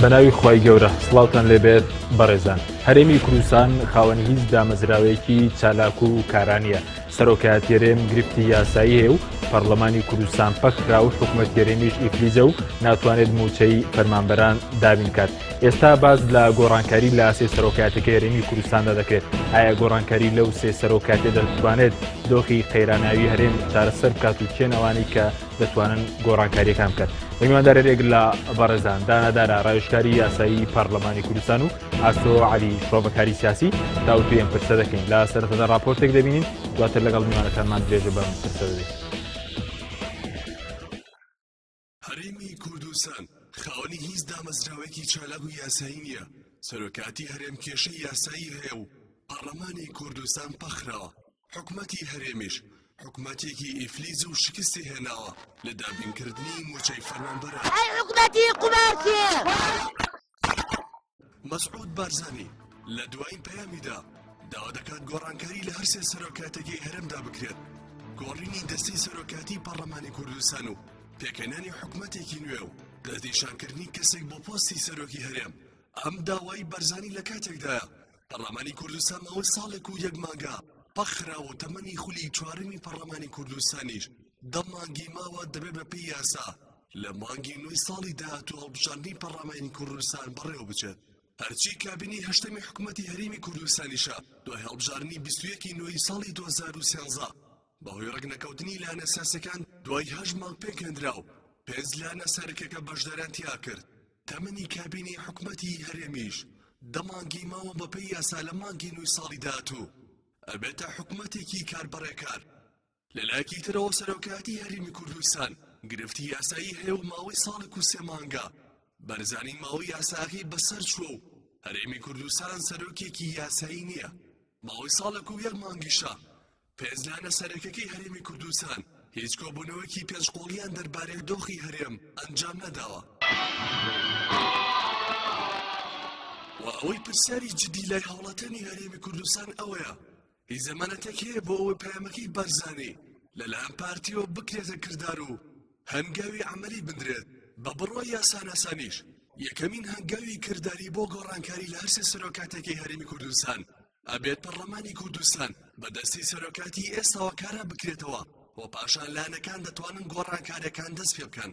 بەناوی خی گەورە سڵاوتان لێبێت بەڕێزان. هەرێمی کوردستان خاوەن هیچ دامەزراوەیەکی چالاک و کارانیە. سەرۆکایەتیێرێم گرفتی یاسایی هەیە و پەرلەمانی کوردستان پەکرا و حکوومەتیێرێمیش ئیفلیزە و ناتوانێت موچەی فەرمانبەران دابین کات. ئێستا باز لە گۆڕانکاری لە سێ سەرۆکاتەکە هەرێمی کوردستاندا دەکرێت. ئایا گۆڕانکاری لەو سێ سەرۆکاتێ دەتوانێت دۆخی قەیراناوی هەرێم چارەسەر بکات و چێنەوانی کە دەتوانن گۆڕانکاریەکان بکات. میواندارێک لە بەڕێزان دانادارە ڕایشکاری یاسایی پەرلەمانی کوردستان و ئاسۆ عەلی شڕۆڤەکاری سیاسی داوتوی ئەم پرسە دەکەین. لە سەرەتادا راپۆرتێک دەبینین دواتر لەگەڵ میوانەکانمان درێژە بەم پرسە دەدەین. هەرێمی کوردستان خاوەنی هیچ دامەزراوێکی چالاک و یاسایی نییە. سەرۆکاتی هەرێم کێشەی یاسایی هەیە و پەرلەمانی کوردستان پەخراوە. حکومەتی هەرێمیش حکومەتێکی ئیفلیز و شکستی هێناوە لە دابینکردنی موچەی فەرمانبەران. ئەی حکومەتی قوماسی! مەسعود بارزانی لە دوایین پەیامیدا داوا دەکات گۆڕانکاری لە هەر سێ سەرۆکاتەکەی هەرێمدا بکرێت. گۆڕینی دەستەی سەرۆکاتی پەرلەمانی کوردستان و پێکەنانی حکومەتێکی نوێ و دەستنیشانکردنی کەسێک بۆ پۆستی سەرۆکی هەرێم. ئەم داوای بارزانی لە کاتێکدایە پەرلەمانی کوردستان ماوەی ساڵێک و یەک مانگە پەخراوە و تەمەنی خولی چوارەمی پەرلەمانی کوردستانیش دە مانگی ماوە دەبێت بە پێی یاسا لە مانگی نوێی ساڵی داهاتوو هەڵبژاردنی پەرلەمانی کوردستان بەڕێوە بچێت. هەرچی کابینی هەشتەمی حکومەتی هەرێمی کوردستانیشە دوای هەڵبژاردنی 21 نوێی ساڵی 2013 بەهۆی ڕێگنەکەوتنی لایەنە سیاسیەکان دوای 8 مانگ پێکهێنرا و 5 لایەنە سەرەکیەکە بەشداریان تیا کرد. تەمەنی کابینی حکومەتی هەرێمیش دە مانگی ماوە بە پێی یاسا لە مانگی نوێی ساڵی داهاتوو ئەبێتە حکومەتێکی کاربڕێکار. لەلایەکی ترەوە سەرۆکاتی هەرێمی کوردستان گرفتی یاسایی هەیە و ماوەی ساڵێک و 3 مانگە بەرزانی ماوەی یاساکەی بەسەر چووە و هەرێمی کوردستان سەرۆکێکی یاسایی نییە. ماوەی ساڵێک و 1 مانگیشە 5 لایەنە سەرەکیەکەی هەرێمی کوردستان هیچ کۆبوونەوەیەکی پێشقۆڵیان دەربارەی دۆخی هەرێم ئەنجام نەداوە. و ئەوەی پرسیاری جدی لای هاوڵاتیانی هەرێمی کوردستان ئەوەیە هیچ زەمانەتێک هەیە بۆ ئەوەی پەیامەکەی بارزانی لەلایەن پارتیەوە بکرێتە کردار و هەنگاوی عەمەلی بنرێت بە بڕوای یاساناسانیش. یەکەمین هەنگاوی کردداری بۆ گۆڕانکاری لە هەر سێ سەرۆکاتێکی هەرێمی کوردستان ئەبێت پەرلەمانی کوردستان بە دەستی سەرۆکاتی ئێستاوە کارە بکرێتەوە و پاشان لایەنەکان دەتوانن گۆڕانکاریەکان دەست پێ بکەن.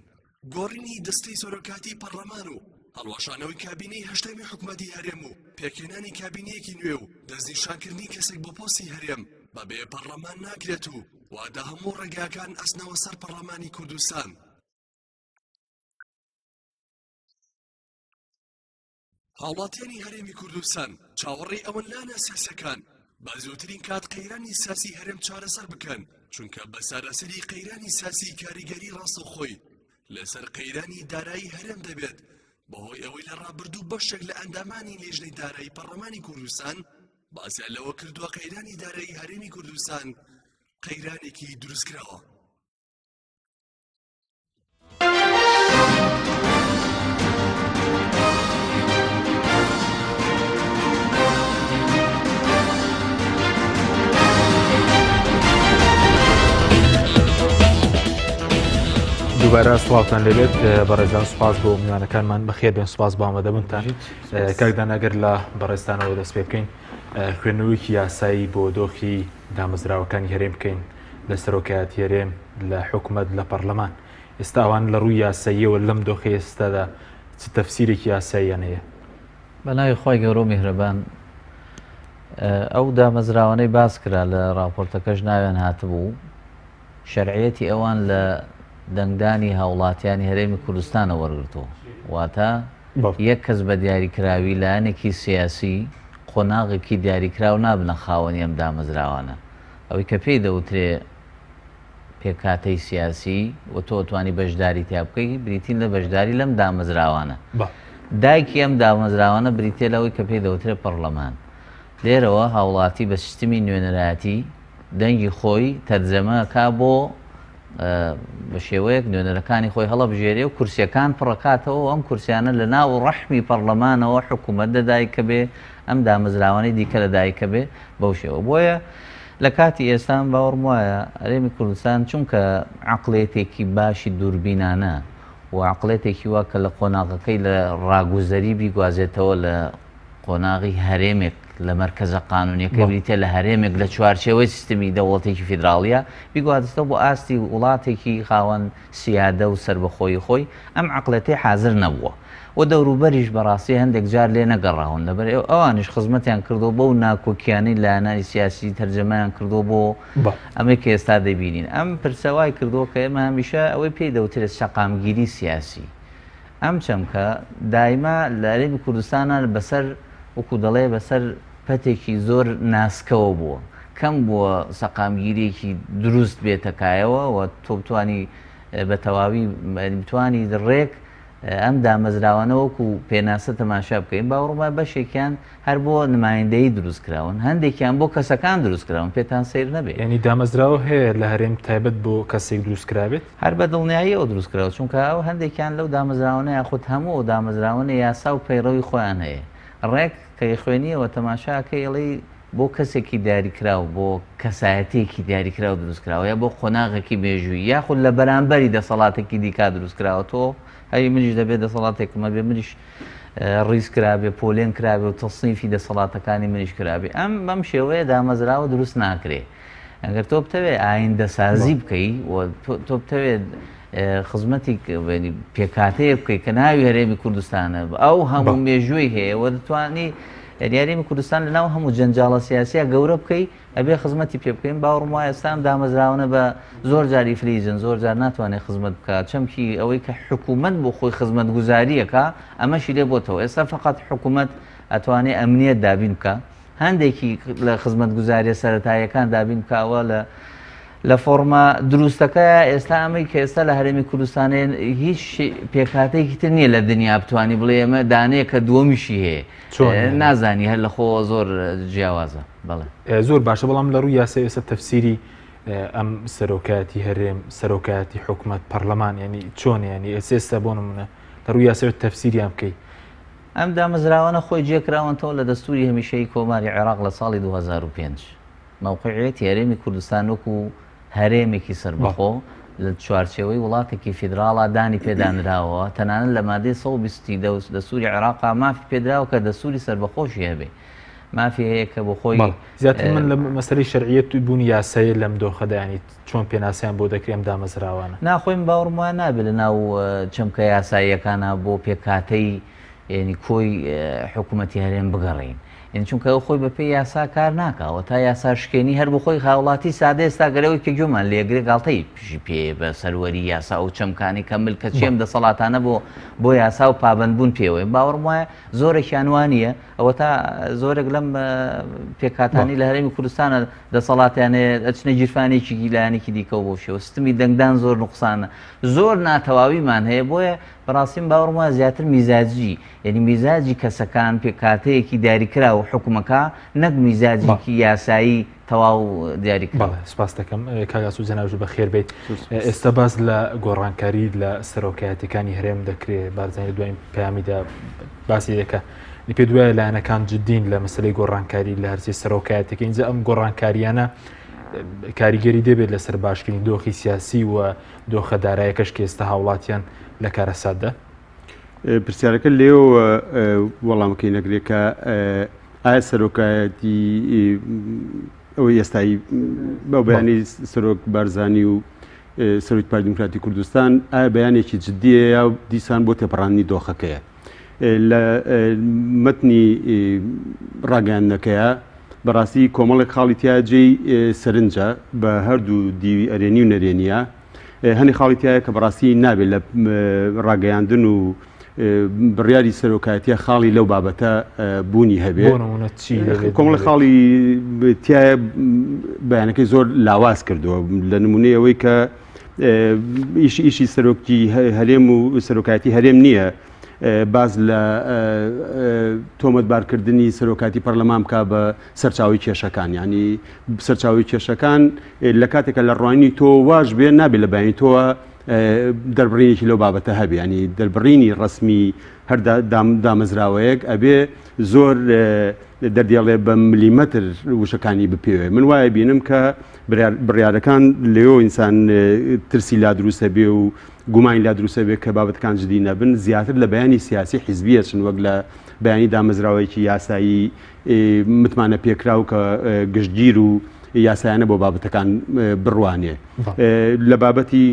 گۆڕینی دەستەی سەرۆکاتی پەرلەمان و هەڵوەشانەوەی کابینەی هەشتەمی حکومەتی هەرێم و پێکهێنانی کابینەیەکی نوێ و دەستنیشانکردنی کەسێک بۆ پۆستی هەرێم بەبێ پەرلەمان ناکرێت و وادە هەموو ڕێگاکان ئەچنەوە سەر پەرلەمانی کوردستان. هاوڵاتیانی هەرێمی کوردستان چاوەڕێی ئەوەن لایەنە سیاسیەکان با زووترین کات قەیرانی سیاسی هەرێم چارەسەر بکەن، چونکە بە سارەسەری قەیرانی سیاسی کاریگەری ڕاستەوخۆی لەسەر قەیرانی دارایی هەرێم دەبێت بەهۆی ئەوەی لە ڕابردوو بەشێک لە ئەندامانی لێژنەی دارایی پەرلەمانی کوردستان باسییان لەوە کردووە قەیرانی دارایی هەرێمی کوردستان قەیرانێکی دروستکراوە. دووبارە سڵاوتان لەبێت بەڕێزان. سوپاس بۆ میوانەکانمان بەخێر بێن. سوپاس بۆ ئامادەبوونتان. کاکدان ئەگەر لە بەڕێستانەوە دەست پێ بکەین خوێندنەوەیەکی یاسایی بۆ دۆخی دامەزراوەکانی هەرێم بکەین لە سەرۆکایەتی هەرێم لە حکومەت لە پەرلەمان. ئێستا ئەوان لە ڕووی یاساییەوە لەم دۆخی ئێستادا چ تەفسیرێکی یاساییان هەیە؟ بەناوی خۆی گەورە و میهرەبان، ئەو دامەزراوانەی باس کرا لە راپۆرتەکەش ناویان هاتبوو شەرعیەتی ئەوان لە دەنگدانی هاوڵاتیانی هەرێمی کوردستانە وەرگرتووە. واتە یەک کەس بە دیاریکراوی لایەنێکی سیاسی قۆناغێکی دیاریکراو نابنە خاوەنی ئەم دامەزراوانە. ئەوەی کە پێی دەوترێ پێکاتەی سیاسی و تۆ توانی بەشداری تیا بکەی بریتین لە بەشداری لەم دامەزراوانە. دایکی ئەم دامەزراوانە بریتێ لەوەی کە پێی دەوترێ پەرلەمان. لێرەوە هاوڵاتی بە سیستمی نوێنەرایەتی دەنگی خۆی تەرجەمەکا بۆ بە شێوەیەک نوێنەرەکانی خۆی هەڵەبژێرێ و کورسیەکان پڕەکاتەوە ئەم کورسیانە لە ناو ڕەحمی پەرلەمانەوە حکوومەت دەدایکە بێ ئەم دامەزراوانەی دیکە لەدایکە بێ بەو شێوە. بۆیە لە کاتی ئێستان باوەڕم وایە هەرێمی کوردستان چونکە عەقڵێتێکی باشی دووربینانە و و عقلێتێکی وا کە لە قۆناغەکەی لە ڕاگوزەری بیگوازێتەوە لە قۆناغی هەرێمێک لە مەرکەزە قانونیەکە بریتە لە هەرێمێک لە چوارچێوەی سیستمی دەوڵەتێکی فیدراڵیە بیگوازێتەوە بۆ ئاستی وڵاتێکی خاوەن سیادە و سربەخۆی خۆی ئەم عقلەتەی حازر نەبووە و دەوروبەریش بەڕاستی هەندێک جار لێ نەگەڕاون لەبەر ئەوانش خزمەتیان کردو بۆ و ناکۆکیانەی لایەنانی سیاسی تەرجەمەیان کردو بۆ ئەمەی کە ئێستا دەبینین ئەم پرسەوای کردووە کە ئێمە هەمیشە ئەوەی پێی دەوترێت شەقامگیری سیاسی ئەم چەمکە دایما لە هەرێمی کوردستانە بەسەر وەکو دەڵێ بەسەر پەتێکی زۆر ناسکەوە بووە کەم بووە سەقامگیریەکی دروست بێتەکایەوە و تۆ بتوانی بە تەواوی بتوانی ڕێک ئەم دامەزراوانە وەکو پێناسە تەماشا بکەین باوەڕۆمە بەشێکیان هەر بۆ نمایندەیی دروستکراون هەندێکیان بۆ کەسەکان دروستکراون پێتان سیر نەبێت ینی دامەزراوە هەیە لە هەرێم تایبەت بۆ کەسێک دروستکرابێت هەر بە دڵنیاییەوە دروستکراوە چونکە ئەو هەندێکیان لەو دامەزراوانە یاخود هەموو ئەو دامەزراوانە یاسا و پەیڕەوی خۆیان هەیە ڕێک کە خوێنیەوە تەماشاکە ئەڵێ بۆ کەسێکی دیاریکراوە بۆ کەسایەتێکی دیاریکراوە دروستکراوە یا بۆ قۆناغێکی مێژووی یاخود لە بەرامبەری دەسەڵاتێکی دیکا دروستکراوە تۆ هەی منیش دەبێت دەسەڵاتێکمە بێ منیش ڕیز کرابێ پۆلێن کرابێ و تەصنیفی دەسەڵاتەکانی منیش کرابێ ئەم بەم شێوەیە دامەزراوە دروست ناکرێ ئەگەر تۆ بتەوێت ئایندەسازی بکەیت و تۆ بتەوێت خزمەتی پێکاتەیە بکەیت کە ناوی هەرێمی کوردستانە ئەو هەموو مێژووی هەیە و دەتوانی هەرێمی کوردستان لە ناو هەموو جەنجاڵە سیاسیە گەورە بکەیت ئەبێ خزمەتی پێ بکەین باوەڕم وایە ئێستا دامەزراونە بە زۆر جاری فلیجن زۆر جار ناتوانێت خزمەت بکات چەمکی ئەوەی کە حکوومەت بۆ خۆی خزمەت گوزاریەکە ئەمەشی لێ بۆتەوە ئێستا فقط حکوومەت ئەتوانێت ئەمنیەت دابین بکە هەندێکی لە خزمەت گوزاریە سەرەتاییەکان دابین بکەوە لە فۆرمە دروستەکە ئێستا ئەمەی کە ئێستا لە هەرێمی کوردستانێن هیچ پێکاتێکی تر نییە لە دنیا بتوانانی بڵێ ئەمە دانەیە کە دووەمیشی هەیە نازانی هەر لە خۆ زۆر جیاوازە بەڵێ زۆر باشە بەڵام لە ڕووی یاسای ئێستا تەفسیری ئەم سەرۆکاتی هەرێم سەرۆکاتی حکوومەت پەرلەمان ینی چۆن ینی ئێستا بۆ نمونە لە ڕووی یاسای تەفسیریان بکەیت ئەم دامەزراوانە خۆی جێکراونەوە لە دەستوری هەمیشەی کۆماری عێراق لە ساڵی 2005 موقعیەتی هەرێمی کوردستان وەکو هەرێمێکی سربەخۆ لە چوارچێوەی وڵاتێکی فیدراڵا دانی پێدانراوە تەنانەت لە مادەی 120 دەستوری عێراقا مافی پێدراوە کە دەستوری سربەخۆشی هەبێ مافی هەیە کە بۆ خۆی زیاتر من لە مەسەلەی شەرعیەت بوونی یاسایی لەم دۆخەدانی چۆن پێناسیان بۆ دەکرێم دامەزراوانە ناخۆیم باوەڕم وایە نابێت لە ناو چەمکە یاساییەکانە بۆ پێکاتەی ینی کۆی حکوومەتی هەرێم بگەڕین چونکە ئەو خۆی بەپێی یاسا کار ناکەوە تا یاسا شکێنی هەر بخۆی خاوڵاتی سادە ئێستا گەرەوەی کە گوێمان لێگرێ گاڵتەی پشی پێ بە سەروەری یاسا و چەمکانی کە ملکە چێم دەسەڵاتانە بۆ یاسا و پابندبوون پێوەی باوەڕم وایە زۆرێکیان وانە ئەوە تا زۆرێک لەم پێکاتانی لە هەرێمی کوردستانە دەسەڵاتیانێ ئەچنە گیرفانێکی گیلانێکی دیکە بۆ شێوە ستمی دەنگدان زۆر نوقسانە زۆر ناتەواویمان هەیە بۆیە بەڕاستیم باوەڕم وایە زیاتر میزاجی یعنی میزاجی کەسەکان پێکاتەیەکی دیاریکرا و حکوومەکە نەک میزاجێکی یاسایی تەواو دیاریکرا سپاس دەکەم کاگاس و جەناوش بە خێر بێت ئێستا باز لە گۆڕانکاری لە سەرۆکایەتەکانی هەرێم دەکرێت بارزانانی دوایین پەیامیدا باسی دەکە پێ دوایە لایەنەکان جدین لە مەسلەی گۆڕانکاری لە هەرچی سەرۆکایەتەکە اینجا ئەم گۆڕانکاریانە کاریگەری دەبێت لەسەر باشکردنی دۆخی سیاسی و دۆخە دارایەکەش کە ئێستا هاوڵاتیان لە کارەساتدا پرسیارەکە لێەوە وەڵامەکەی نەگرێکە ئایا سەرۆکایەتی ئەوەی ئێستایی بەو بەیانی سەرۆک بارزانی و سەرۆکی پارتی دیموکراتی کوردستان ئایا بەیانێکی جددیە یا دیسان بۆ تێپەڕاندنی دۆخەکەیە لە متنی ڕاگەیاندنەکەیە بەڕاستی کۆمەڵێک خاڵی تیاجێی سەرنجە بە هەردوو دیوی ئەرێنی و نەرێنیە هەنی خاڵی تایە کە بەڕاستی نابێت لە ڕاگەیاندن و بڕیاری سەرۆکایەتیە خاڵی لەو بابەتە بوونی هەبێت کۆمەڵی خاڵی تایە بەیانەکەی زۆر لاواز کردووە لە نمونەی ئەوەی کە ئیشی سەرۆکی هەرێم و سەرۆکایەتی هەرێم نییە باز لە تۆمەتبارکردنی سەرۆکاتی پەرلەمان بکە بە سەرچاوی کێشەکان ینی سەرچاوی کێشەکان لە کاتێکە لە ڕوانی تۆ واش بێ نابێت لە بەیانی تۆوە دەربڕینێکی لەو بابەتە هەبێ ینی دەربڕینی ڕسمی هەر دامەزراوەیەک ئەبێ زۆر دەردێڵێ بە ملیمەتر وشەکانی بپێوێ من وایە بینم کە بڕیارەکان لێەوە ئینسان ترسی لا دروستە بێ و گومانی لا دروستە بێت کە بابەتەکان جدی نەبن زیاتر لە بەیانی سیاسی حیزبیەچن وەک لە بەیانی دامەزراوەیەکی یاسایی متمانە پێکرا و کە گشتگیر و یاسایانە بۆ بابەتەکان بڕوانێ لە بابەتی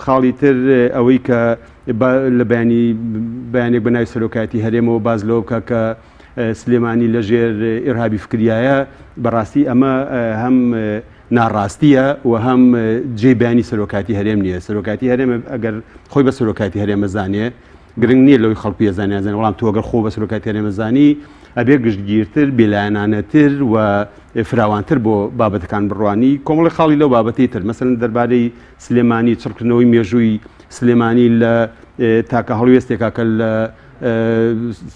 خاڵی تر ئەوەی کە لە بەیانێک بەناوی سەرۆکایەتی هەرێمەوە باز لەوە بکە کە سلێمانی لەژێر ئێرهابی فکریایە بەڕاستی ئەمە هەم ناڕاستیە و هەم جێ بەیانی سەرۆکاتی هەرێم نییە سەرۆکاتی هەرێم ئەگەر خۆی بە سەرۆکاتی هەرێمە زانێ گرنگ نییە لەوەی خەڵکی زانیازان وەڵام تۆ ئەگەر خۆ بە سەرۆکاتی هەرێمە زانی ئەبێ گشتگیرتر بێلایەنانەتر و فراوانتر بۆ بابەتەکان بڕوانی کۆمەڵی خاڵی لەو بابەتی تر مەسەڵەن دەربارەی سلێمانی چڕکردنەوەی مێژووی سلێمانی لە تاکە هەڵوێستێکا کە لە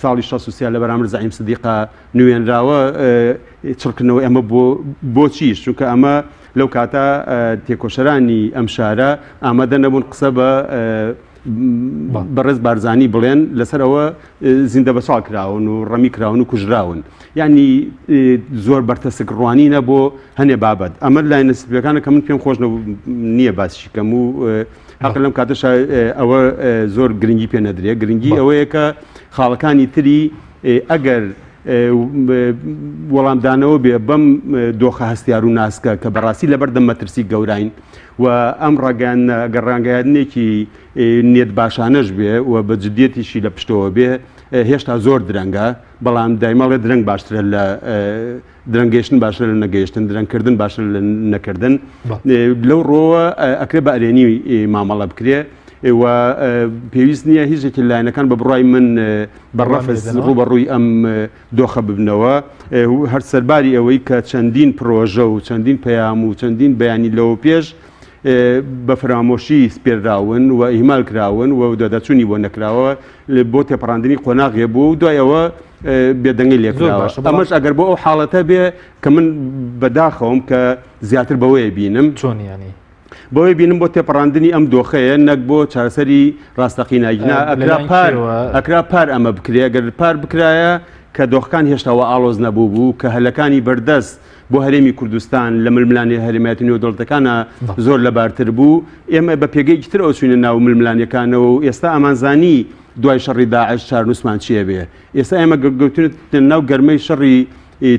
ساڵی 1960 لە بەرامبەر زەعیم سدیقا نوێنراوە چڕکردنەوەی ئەمە بۆ چیش چونکە ئەمە لەو کاتە تێکۆشەرانی ئەم شارە ئامادە نەبوون قسە بە بەڕێز بارزانی بڵێن لەسەرەوە زیندە بەساڵ کراون و ڕەمی کراون و کوژراون یعنی زۆر بەرتەسک ڕوانینە بۆ هەنێ بابەت ئەمە لای نەسبەکانە کە من پێم خۆش نییە باسیشی کەم و حەق لەم کاتەش ئەوە زۆر گرنگی پێ نەدرێ گرنگی ئەوەیە کە خاڵەکانی تری ئەگەر وەڵامدانەوە بێ بەم دۆخە هەستیار و ناسکە کە بەڕاستی لەبەردەم مەترسی گەوراین و ئەم ڕاگەیاندنێکی نێت باشانەش بێ و بە جددیەتیشی لە پشتەوە بێ هێشتا زۆر درەنگە بەڵام دایمەڵێ درەنگ باشترە لە درەنگەیشتن باشترە لە نەگەیشتن درەنگکردن باشتر لە نەکردن لەو ڕۆوە ئەکرێ بە ئەرێنی مامەڵە بکرێ و پێویست نییە هیچێکی لایەنەکان بە بڕای من بەڕەفز ڕوبەڕووی ئەم دۆخە ببنەوە هەر سەرباری ئەوەی کە چەندین پرۆژە و چەندین پەیام و چەندین بەیانی لەوە پێش بە فرامۆشی سپێراون و ئیمال کراون و دەدەچوونی بۆ نەکراوە بۆ تێپەڕاندنی قۆناغیە بوو و دوایەوە بێدەنگی لێکراوە ئەمەش ئەگەر بۆ ئەو حاڵەتە بێ کە من بەداخەوم کە زیاتر بەوەیە بینم چۆنیانی بۆی بینم بۆ تێپەڕاندنی ئەم دۆخەیە نەک بۆ چارەسەری ڕاستەقینایگنا ئەکرا پار ئەمە بکرێ ئەگەر پار بکرایە کە دۆخەکان هێشتاوە ئاڵۆز نەبوو بوو کە هەلەکانی بەردەست بۆ هەرێمی کوردستان لە ململانی هەرێمەتی نێودەوڵەتەکانە زۆر لەبارتر بوو ئێمە بە پێگەیەکی تر ئەوچوینە ناو ململانیەکانەوە و ئێستا ئەمانزانی دوای شەڕی داعش چارنووسمان چیە بێ ئێستا ئێمە گەوتونێت ناو گەرمەی شەڕی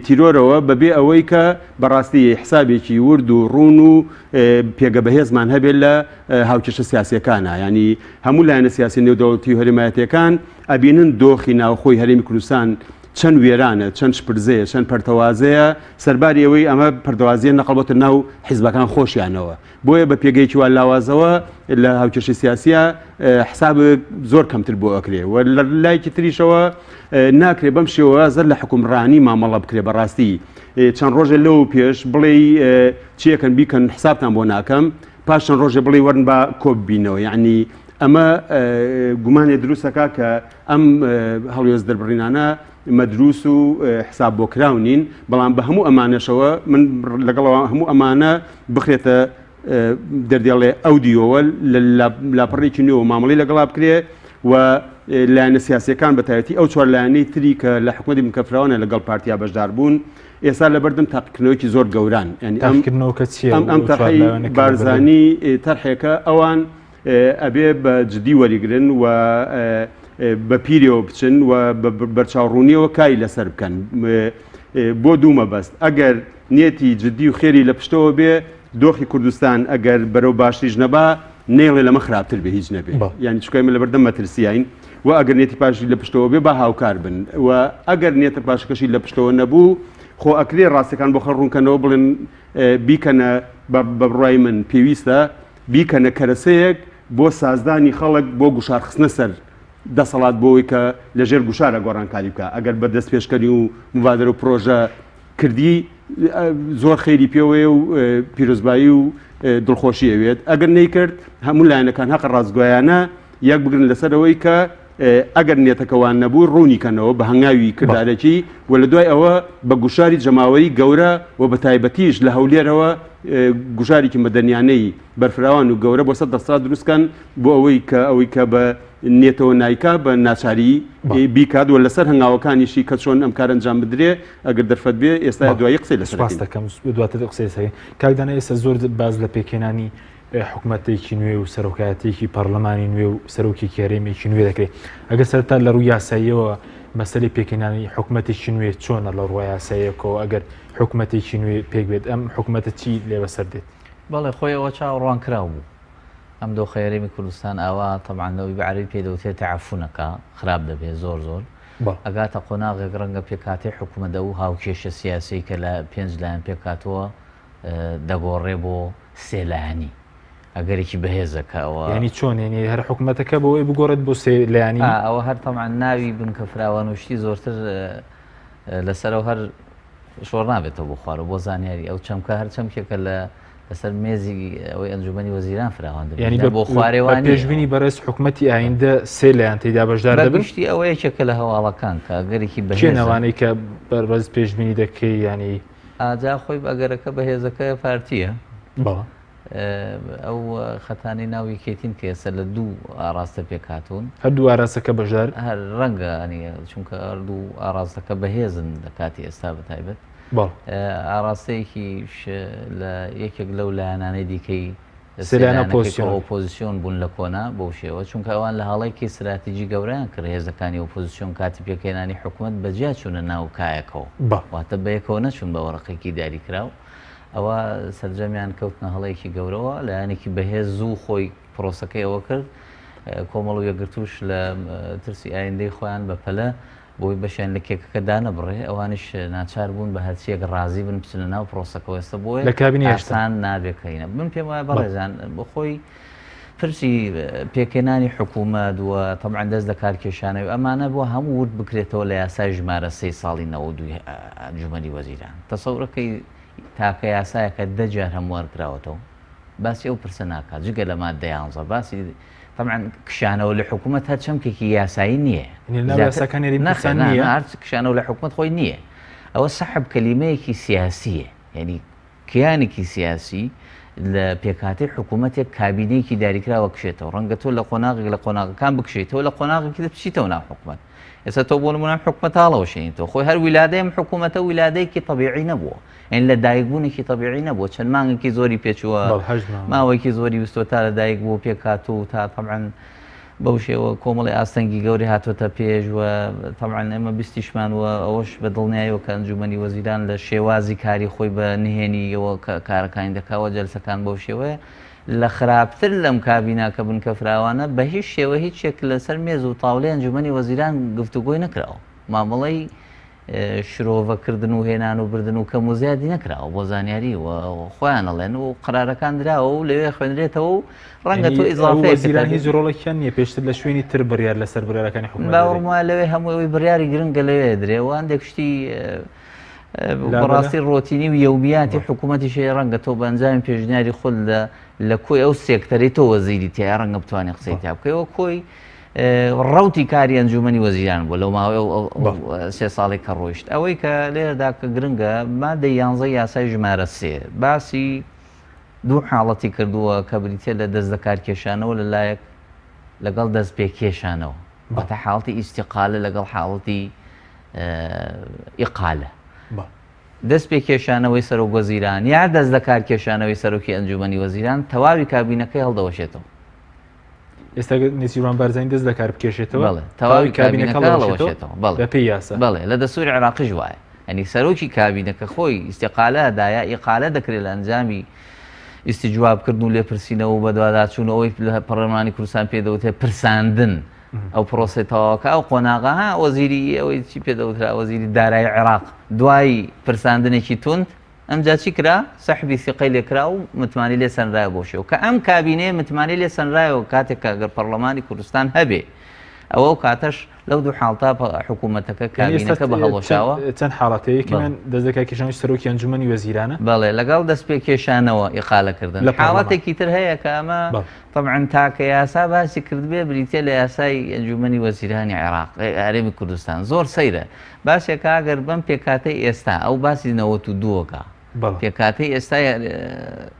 تیرۆرەوە بەبێ ئەوەی کە بەڕاستی حسابێکی ورد و ڕوون و پێگە بەهێزمان هەبێت لە هاوکێشە سیاسیەکانە ینی هەموو لایەنە سیاسی نێودەوڵەتی و هەرێمایەتیەکان ئەبینن دۆخی ناوخۆی هەرێمی کوردستان چەند وێرانە چەند شپرزەیە چەند پەرتەوازەیە سەرباری ئەوەی ئەمە پەرتەوازیە نەقڵبەتە ناو حیزبەکان خۆشیانەوە بۆیە بە پێگەیەکی وا لاوازەوە لە هاوکێشی سیاسیە حساب زۆر کەمتر بۆ ئەکرێ و لە لایەکی تریشەوە ناکرێ بەم شێوە زەر لە حکومڕانی مامەڵە بکرێ بەڕاستی چەند ڕۆژێ لەو پێش بڵێ چیەکەن بیکەن حسابتان بۆ ناکەم پاش چەند ڕۆژێ بڵێ وەرن بە کۆب بینەوە یعنی ئەمە گومانێ دروستەکە کە ئەم هەڵوێز دەربڕینانە مەدروس و حساب بۆ کراونین بەڵام بە هەموو ئەمانەشەوە من لەگەڵەوە هەموو ئەمانە بخرێتە دەردێڵێ ئەو دیۆوە لە لاپەڕێکی نوێ و مامەڵی لەگەڵا بکرێ و لایەنە سیاسیەکان بەتایەتی ئەو چوار لایەنەی تری کە لە حکومەتی بنکەفراوانە لەگەڵ پارتیا بەشدار بوون ئێستا لەبەردەم تاقیکردنەوەیکی زۆر گەوران ئەم تەرحەی بارزانی تەرحێکە ئەوان ئەبێ بە جدی وەریگرن و بە پیرەوە بچن و بەرچاوڕوونیەوە کای لەسەر بکەن بۆ دوو مەبەست ئەگەر نیەتی جدی و خێری لە پشتەوە بێ دۆخی کوردستان ئەگەر بەرەو باشیش نەبا نێڵێ لەمە خراپتر بێ هیچ نەبێ یعنی چکایمە لەبەردەم مەترسیین و ئەگەر نێتی پاشی لە پشتەوە بێ با هاوکار بن و ئەگەر نێتە پاشەکەشی لە پشتەوە نەبوو خۆ ئەکرێ ڕاستەکان بۆ خەڕوونکەنەوە بڵێن بیکەنە بە بڕای من پێویستە بیکەنە کەرەسەیەک بۆ سازدانی خەڵک بۆ گوشارخستنە سەر دەسەڵات بۆی کە لەژێر گوشارە گۆڕانکاری بکە ئەگەر بە دەست پێشکەری و مبادرە و پرۆژە کردی زۆر خێری پێوەیە و پیرۆزبایی و دڵخۆشی ئەوێت ئەگەر نەیکرد هەموو لایەنەکان حەق ڕازگۆیانە یەک بگرن لەسەرەوەی کە ئەگەر نێتەکەوان نەبوو ڕوونیکەنەوە بە هەنگاوی کردارێکی و لە دوای ئەوە بە گوشاری جەماوەری گەورە و بە تایبەتیش لە هەولێرەوە گوشارێکی مەدەنیانەی بەرفراوان و گەورە بۆ 100 دروستکەن بۆ ئەوەی کە بە نێتەوە نایکا بە ناچاری بیکات و لەسەر هەنگاوەکانیشی کە چۆن ئەم کار ئەنجام بدرێ ئەگەر دەرفەت بێ ئێستا دوای قسەی لەسەر دەکەم دواتر قسەی سەی کاکدانە ئێستا زۆر باز لە پێکێنانی حکوومەتێکی نوێ و سەرۆکایەتێکی پەرلەمانی نوێ و سەرۆکێکی هەرێمێکی نوێ دەکرێت ئەگەر سەرتا لە ڕووی یاساییەوە مەسەلی پێکەنانی حکوومەتێکی نوێ چۆنە لە ڕووی یاساییەکەەوە ئەگەر حکوومەتێکی نوێ پێک بێت ئەم حکوومەتە چی لێوە سەر دێت بەڵێ خۆیەوە چاوەڕوان کراو بوو ئەم دۆ خەیەرێمی کوردستان ئاوا تەمان لەوەی بەعەرەبی پێدەوتێت تەعەفونەکە خراپ دەبێت زۆر ئەگاتە قۆناغێک ڕەنگە پێکاتێ حکوومەتە و هاوکێشە سیاسی کە لە 5 لایەن پێکاتەوە دەگۆڕێ بۆ 3 لایەنی ئەگەرێکی بەهێزەکەەوە ینی چۆنێنی هەر حکوومەتەکە بۆی بگۆڕێت بۆ 3 لایەنی ئەوە هەر تەمان ناوی بنکە فراوانوشتی زۆرتر لەسەرەوە هەر شۆڕ نابێتەوە بۆ خوارە بۆ زانیاری ئەو چەمکە هەر چەمکێکە لەسەر مێزی ئەوەی ئەنجومەنی وەزیران فراوان ینی بۆ خوارێوانی پێشبینی بەڕێز حکوومەتی ئایندە 3 لایەن تێدا بەشدار دەبشتی ئەوە یەکێکە لە هەواڵەکان کە گەرێکی بەشێنەوانەی کە بەڕێز پێشبینی دەکەی ینی ئاجا خۆی ئەگەرەکە بەهێزەکە پارتیە بەڵ ئەو خەتانی ناوی کێتین کێسە لە 2 ئاراستە پێکاتون هەردوو ئاراستەکە بەشدار هەر ڕەنگە ئەنیە چونکە هەردوو ئاراستەکە بەهێزن لە کاتی ئێستا بەتایبەت ئاراستەیەکی لە یەکێک لەو لایەنانەی دیکەی ئۆپۆزیسیۆن بوون لە کۆنا بۆ شێوە چونکە ئەوان لە هەڵێکی استراتیژی گەورەیان کرد هێزەکانی ئۆپۆزیسیۆن کاتی پێکەێنانی حکوومەت بەجیا چوونە ناو کایەکەوە واتە بەیەکەوە نەچوون بە وەرەقێکی دیاری کراو ئەوە سەررجەمیان کەوتنە هەڵەیەکی گەورەوە لایەنێکی بەهێز زوو خۆی پرۆسەکەی ئەوە کرد کۆمەڵ و یەکگرتوش لە ترسی ئایندەی خۆیان بەپەلە بۆی بەشیان لە کێکەکە دانەبڕێ ئەوانش ناچار بوون بە هەرچیەک ڕازی بن بچنە ناو پرۆسەکە ئێستا بۆیە لە کابینی ئاسان نابێکەینە من پێم وایە بەڕێزان بۆ خۆی پرسی پێکێنانی حکوومەت وە تەبعاً دەست لە کارکێشانەوە ئەمانە بۆ هەموو ورد بکرێتەوە لە یاسای ژمارە 3 ساڵی 92 ئەنجومەنی وەزیران تەسەورەکەی تاکە یاسایەکە 10 جار هەموار کراوەتەوە باسی ئەو پرسە ناکات جگە لە مادە 11 باسی طبعا کشانەوە لە حکوومەت هەر چەمکێکی یاسایی نییە کشانەوە لە حکوومەت خۆی نییە ئەوە سەحب کەلیمەیەکی سیاسیە یعنی کیانێکی سیاسی لە پێکاتی حکوومەتێک کابینەیەکی داریکراوە کشێتەوە ڕەنگە تۆ لە قۆناغێک لە قۆناغەکان بکشێتەوە لە قۆناغێکی دەپچیتەوە ناو حکوومەت ئێستا تۆ بۆ نمونە حکوومەت هاڵەوە شێنیتەوە خۆی هەر ویلادەیەم حکوومەتە ویلادەیەکی طبیعی نەبووە ئەین لە دایکبوونێکی طبیعی نەبووە چەند مانگێکی زۆری پێچووە ماوەیەکی زۆری وستۆ تا لە دایک بۆ پێکات و تا طبعاً بەو شێوە کۆمەڵی ئاستەنگی گەوری هاتوۆتە پێش وە طبعاً ئێمە بیستیشمان وە ئەوەش بە دڵنیاییەوە کە ئەنجومەنی وەزیران لە شێوازی کاری خۆی بە نهێنیەوە کارەکانی دەکاوە جەلسەکان بەو شێوەیە لە خراپتر لەم کابیناکە بنکە فراوانە بە هیچ شێوە هیچێک لەسەر مێز و تاوڵی ئەنجومەنی وەزیران گفتوگۆی نەکراوە مامەڵەی شرۆڤەکردن و هێنان و بردن و کەم و زیادی نەکراوە بۆ زانیاری و خۆیان ئەڵێن و قرارەکان درراوە و لەوێ خوێنرێتەوە و ڕەنگە تۆ ئیزافەی وەزیران هیچ ڕۆڵێکیان نییە پێشتر لە شوێنی تر بڕیار لەسەر بڕیارەکانی حکوومەت باوەڕم لەوێ هەمووی بڕیاری گرنگە لەوێ درێەوە هەندێک شتی بەڕاستی ڕۆتینی و یومیاتی حکوومەتی شێ ڕەنگە تۆ بە ئەنجامی پێشنیاری خود لە کۆی ئەو سێکتەری تۆ وەزیری تیا ڕەنگە بتوانێت قسەی تا بکەیەوە کۆی ڕەوتی کاری ئەنجومەنی وەزیران بووە لەو ماوەی 3 ساڵێک کە ڕۆیشت ئەوەی کە لێرەدا کە گرنگە مادەی 11 یاسای ژمارە 3 باسی دوو حاڵەتی کردووە کە بریتە لە دەست لە کارکێشانەوە لەلایەک لەگەڵ دەست پێکێشانەوە بەتە حاڵەتی ئیستیقالە لەگەڵ حاڵەتی ئیقالە دەست پێکێشانەوەی سەرۆک وەزیران یا دەست لە کارکێشانەوەی سەرۆکی ئەنجومەنی وەزیران تەواوی کابینەکەی هەڵدەوەشێتەوە ئێستا نێچیروان بارزانانی دەست لە کار بکێشێتەوە تەواوی کابینەکە هەڵدەوەشێتەوە بە پێی یاسا بەڵێ لە دەستوری عێراقیش وایە ئەنی سەرۆکی کابینەکە خۆی ئیستیقالەدایە ئیقالە دەکرێت لە ئەنجامی ئیستیجوابکردن و لێپرسینەوە بە دوواداچوون ئەوەی لە پەرلەمانی کوردستان پێدەوتێت پرساندن ئەو پرۆسەی تەواوەکە ئەو قۆناغەها وەزیری ئەوەی چی پێدەوترا وەزیری دارایی عێراق دوای پرساندنێکی تند ئەمجا چی کرا سەحبی سیقەی لێکرا و متمانی لێ سەنرایە بۆ شێوە کە ئەم کابینەیە متمانی لێ سەنرایەوە کاتێک ئەگەر پەرلەمانی کوردستان هەبێ ئەوە کاتەش لەو دوو حاڵتا حکوومەتەکە کابینەکە بە هەڵۆشاوە چەند حاڵەتەیەکیان دەست لە کارکێشانی سەرۆکی ئەنجومەنی وەزیرانە بەڵێ لەگەڵ دەست پێکێشانەوە ئیقالەکردن لە حاڵەتێکی تر هەیە کە ئەمە طبعاً تاکە یاسا باسی کردبێ بریتە لە یاسای ئەنجومەنی وەزیرانی عێراق هەرێمی کوردستان زۆر سەیرە باسێکە ئەگەر بەم پێکاتەی ئێستا ئەو باسی 92کە پێکاتەی ئێستا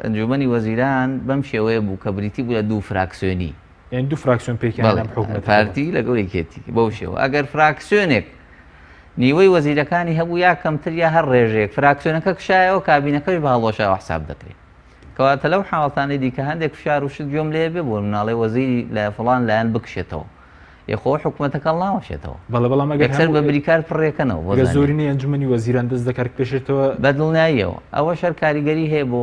ئەنجومەنی وەزیران بەم شێوەیە بوو کە بریتی بوو لە دوو فراکسیۆنی یعنی دوو فراکسیۆن پێکیان حکوومەت پارتی لەگەڵ یەکێتی بەو شێوە ئەگەر فراکسیۆنێک نیوەی وەزیرەکانی هەبوو یا کەمتر یا هەر ڕێژەیەک فراکسیۆنەکە کشایەوە کابینەکەی بە هەڵۆشاوە حساب دەکرێت کەواتە لەو حاڵەتانەی دیکە هەندێک فشار و شت گوێم لێ بێ بۆ مناڵی وەزیری لە فڵان لایەن بکشێتەوە یخۆ حکوومەتەکە ناوەشێتەوە بەڵام ئەکسەر بە بریکار پڕێکەنەوە بۆ زۆرینی ئەنجومنی وەزیران دەست دەکات پێشێتەوە بەدڵنیاییەوە ئەوە شەر کاریگەری هەیە بۆ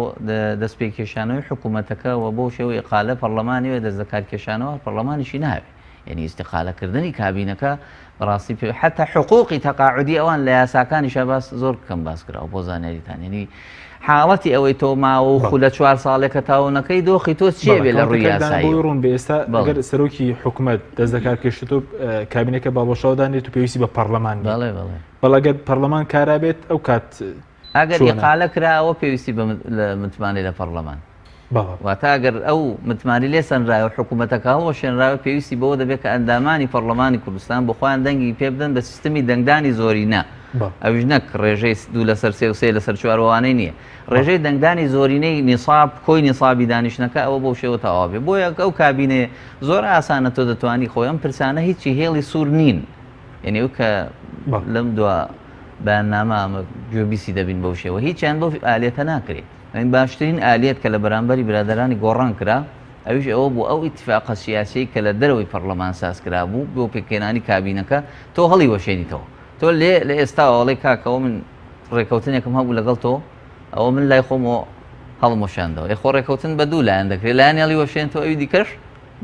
دەستپێکێشانەوەی حکوومەتەکەەوە بۆ شێوەی ئقالە پەرلەمانیوە دەست دەکارکێشانەوە پەرلەمانیشی ناوێت یعنی ئیستیقالەکردنی کابینەکە بەڕاستی پێ حتا حقوقی تەقاعودی ئەوان لە یاساکانی شەباس زۆر کەم باس کراوە بۆ زانیاریتان یعنی حاڵەتی ئەوەی تۆ ماوە و خولە 4 ساڵێکە تاونەکەی دۆخی تۆ چێ بێ لە ڕووی یاسایی ڕوون بێ ئێستا ئەگەر سەرۆکی حکوومەت دەست دەکات کێشتۆ کابینەکە باڵۆشەوەدانێت و پێویستی بە پەرلەمان بەڵگەت پەرلەمان کارا بێت ئەو کات ئەگەر ئیقالە کراوە پێویستی بە متمانی لە پەرلەمان واتە ئەگەر ئەو متمانی لێ سەنرایە و حکوومەتەکە هەڵەوە شوێنراوە پێویستی بەوە دەبێت کە ئەندامانی پەرلەمانی کوردستان بۆ خۆیان دەنگی پێ بدەن بە سیستمی دەنگدانی زۆرینە ئەوش نەک ڕێژەی 2 لەسەر 3 و 3 لەسەر 4وانەی نییە ڕێژەی دەنگدانی زۆرینەی نیساب کۆی نیسابی دانیشتەکە ئەوە بۆ شێوە تەواو بێ بۆیە ئەو کابینێ زۆر ئاسانە تۆ دەتوانی خۆی ئەم پرسانە هیچی هێڵی سوور نین یعنی ئەو کە لەم دووە بەیاننامە ئەمە گوێبیسی دەبین بەو شێوە هیچیان بەو ئالێتە ناکرێت ئەین باشترین ئالێت کە لە بەرامبەری برادرانی گۆڕان کرا ئەویش ئەوە بوو ئەو ئیتفاقە سیاسی کە لە دەرەوەی پەرلەمان سازکرا بوو بۆ پێکێنانی کابینەکە تۆ هەڵی وەشێنیتەوە تۆ لە ئێستاوەڵی کاکەەوە من ڕێکەوتنێکم هەبوو لەگەڵ تۆ ئەوە من لای خۆمەوە هەڵمۆشاندەوە خۆ ڕێکەوتن بە دوو لایەن دەکرێت لایەن هەڵی وەشێنەوە ئەوی دیکەش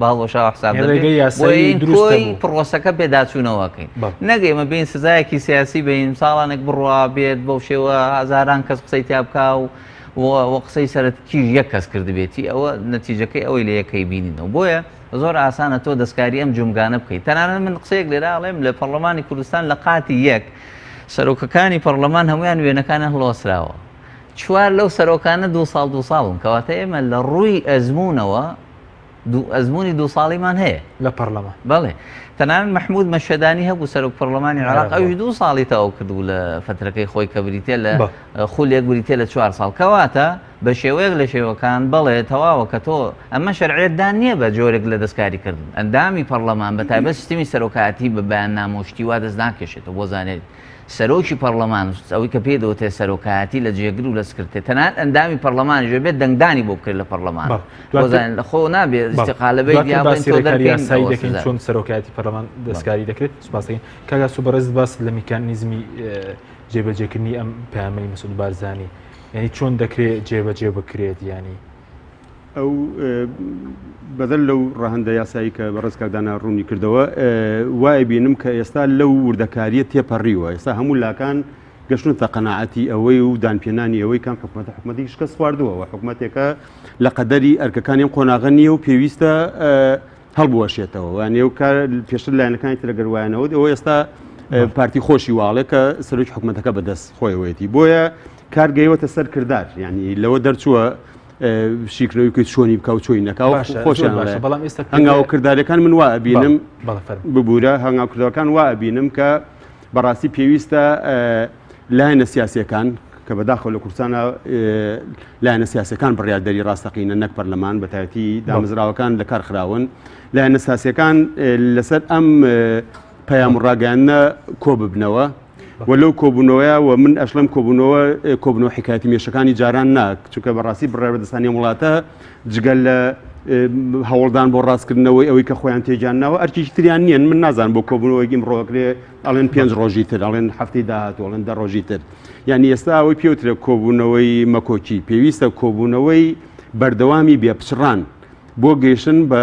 باڵۆشاوە حساب دەکەی پرۆسەکە پێداچوونەوەکەین نەگە ئێمە بین سزایەکی سیاسی بین ساڵانێک بڕوا بێت بەو شێوە هەزاران کەس قسەی تیا بکا و قسەی سەرەتکیش یەک کەس کردبێتی ئەوە نەتیجەکەی ئەوەی لە یەکەی بینینەوە بۆیە زۆر ئاسانە تۆ دەستکاری ئەم جومگانە بکەیت تەنانەت من قسەیەک لێرە ئاڵێم لە پەرلەمانی کوردستان لە قاتی یەک سەرۆکەکانی پەرلەمان هەمویان وێنەکانیان هەڵوەسراوە 4 لەو سەرۆکانە 2 ساڵن کەواتە ئێمە لە ڕووی ئەزمونەوە ئەزمموی 2 ساڵیمان هەیە لە پەرلەمان بەڵێ تەنان مححمود مەشەدانی هەبوو سەرۆک پەرلەمانی عراق ئەوی 2 ساڵی تەواو کردو لە فترەکەی خۆی کە بریتێ لە خولێک بریتێ لە 4 ساڵ کەواتە بە شێوەیەک لە شێوەکان بڵێ تەواوە کە تۆ ئەمە شەرعێتدان نییە بە جۆرێک لە دەستکاریکردن ئەندامی پەرلەمان بە تایبەت سیستمی سەرۆکاتی بە بەیان نامۆشتی وا دەست ناکێشێتەوە بۆ زانێت سەرۆکی پەرلەمان ئەوەی کە پێدەوتێ سەرۆکاتی لە جێگر و لە سکرتێت تەنان ئەندامی پەرلەمانی ژێ بێت دەنگدانی بۆ بکرێت لە پەرلەمان لە خۆ نابێت استقالەبەی یاسایی دەکەین چۆن سەرۆکاتی پەرلەمان دەستکاری دەکرێت سوپاسەکەین کاگا سوبەڕێز باس لە میکانیزمی جێبەجێکردنی ئەم پەیامەی مەسعود بارزانی یعنی چۆن دەکرێت جێبەجێ بکرێت ینی ئەو بەدەل لەو ڕاهەندە یاسایی کە بەڕێزکاردانا ڕوونی کردەوە وای بینم کە ئێستا لەو وردەکاریە تێپەڕیوە ئێستا هەموو لاکان گەشتن تەقەناعەتی ئەوەی و دانپێنانی ئەوەی کام حکوومەتی شکست خواردووە حکوومەتێکە لە قەدەری ئەرکەکانی قۆناغە نییە و پێویستە هەڵبوەشێتەوە وانێ و کار پێشتر لایەنەکانی ترەگەروایانەوە ئەوە ئێستا پارتی خۆشی واڵێ کە سەرۆکی حکوومەتەکە بەدەست خۆیەوەیەتی بۆیە کارگەیوەتە سەر کردار ینی لەوە دەرچووە شیکردنەوەی چۆنی بکە و چۆی نەکاو خۆشیان هەنگاو کردارەکان من وا ئەبینم ببوورە هەنگاو کردەوەکان وا ئەبینم کە بەڕاستی پێویستە لایەنە سیاسیەکان کە بەداخەوە لە کوردستانە لایەنە سیاسیەکان بڕیاردەری ڕاستەقینە نەک پەرلەمان بەتایەتی دامەزراوەکان لە کار خراون لایەنە سیاسیەکان لەسەر ئەم پەیام ڕاگەیاندنە کۆ ببنەوە وەلەو کۆبوونەوەیە و من ئەشلم کۆبوونەوە حکایەتی مێشەکانی جاران ناک چونکە بەڕاستی بڕێوەدەستانی وڵاتە جگەل لە هەوڵدان بۆ ڕاستکردنەوەی ئەوەی کە خۆیان تێجانناوە ئەرکیی تریان نییە من نازان بۆ کۆبوونەوەی ڕۆکرێ ئەڵێن 5 ڕۆژی تر ئەڵێن هەفتەی داهاتوو ئەڵێن 10 ڕۆژی تر یعنی ئێستا ئەوەی پێوترە کۆبوونەوەی مەکۆکی پێویستە کۆبوونەوەی بەردەوامی بێپچڕان بۆ گەیشتن بە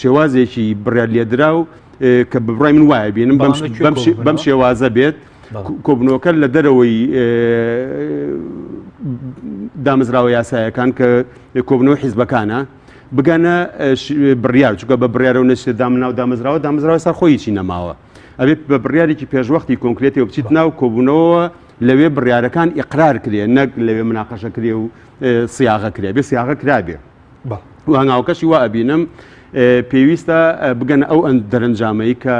شێوازێکی بڕیار لێدراو کە بڕای من وایە بینم بەم شێوازە بێت کۆبنەوەکە لە دەرەوەی دامەزراوە یاسایەکان کە کۆبنەوە حیزبەکانە بگەنە بڕیار چووکە بە بڕیارە و نەشتێ دامناو دامەزراوە سەر خۆیی نەماوە ئەبێت بە بڕیارێکی پێشوەختی کۆنکرێتی و بچیت ناو کۆبوونەوە لەوێ بڕیارەکان ئیقرار کرێ نەک لەوێ مناقەشە کرێ و سیاغە کرێ بێ سیاغە کرابێ هەنگاوکەشی وا ئەبینم پێویستە بگەنە ئەو دەرەنجامەی کە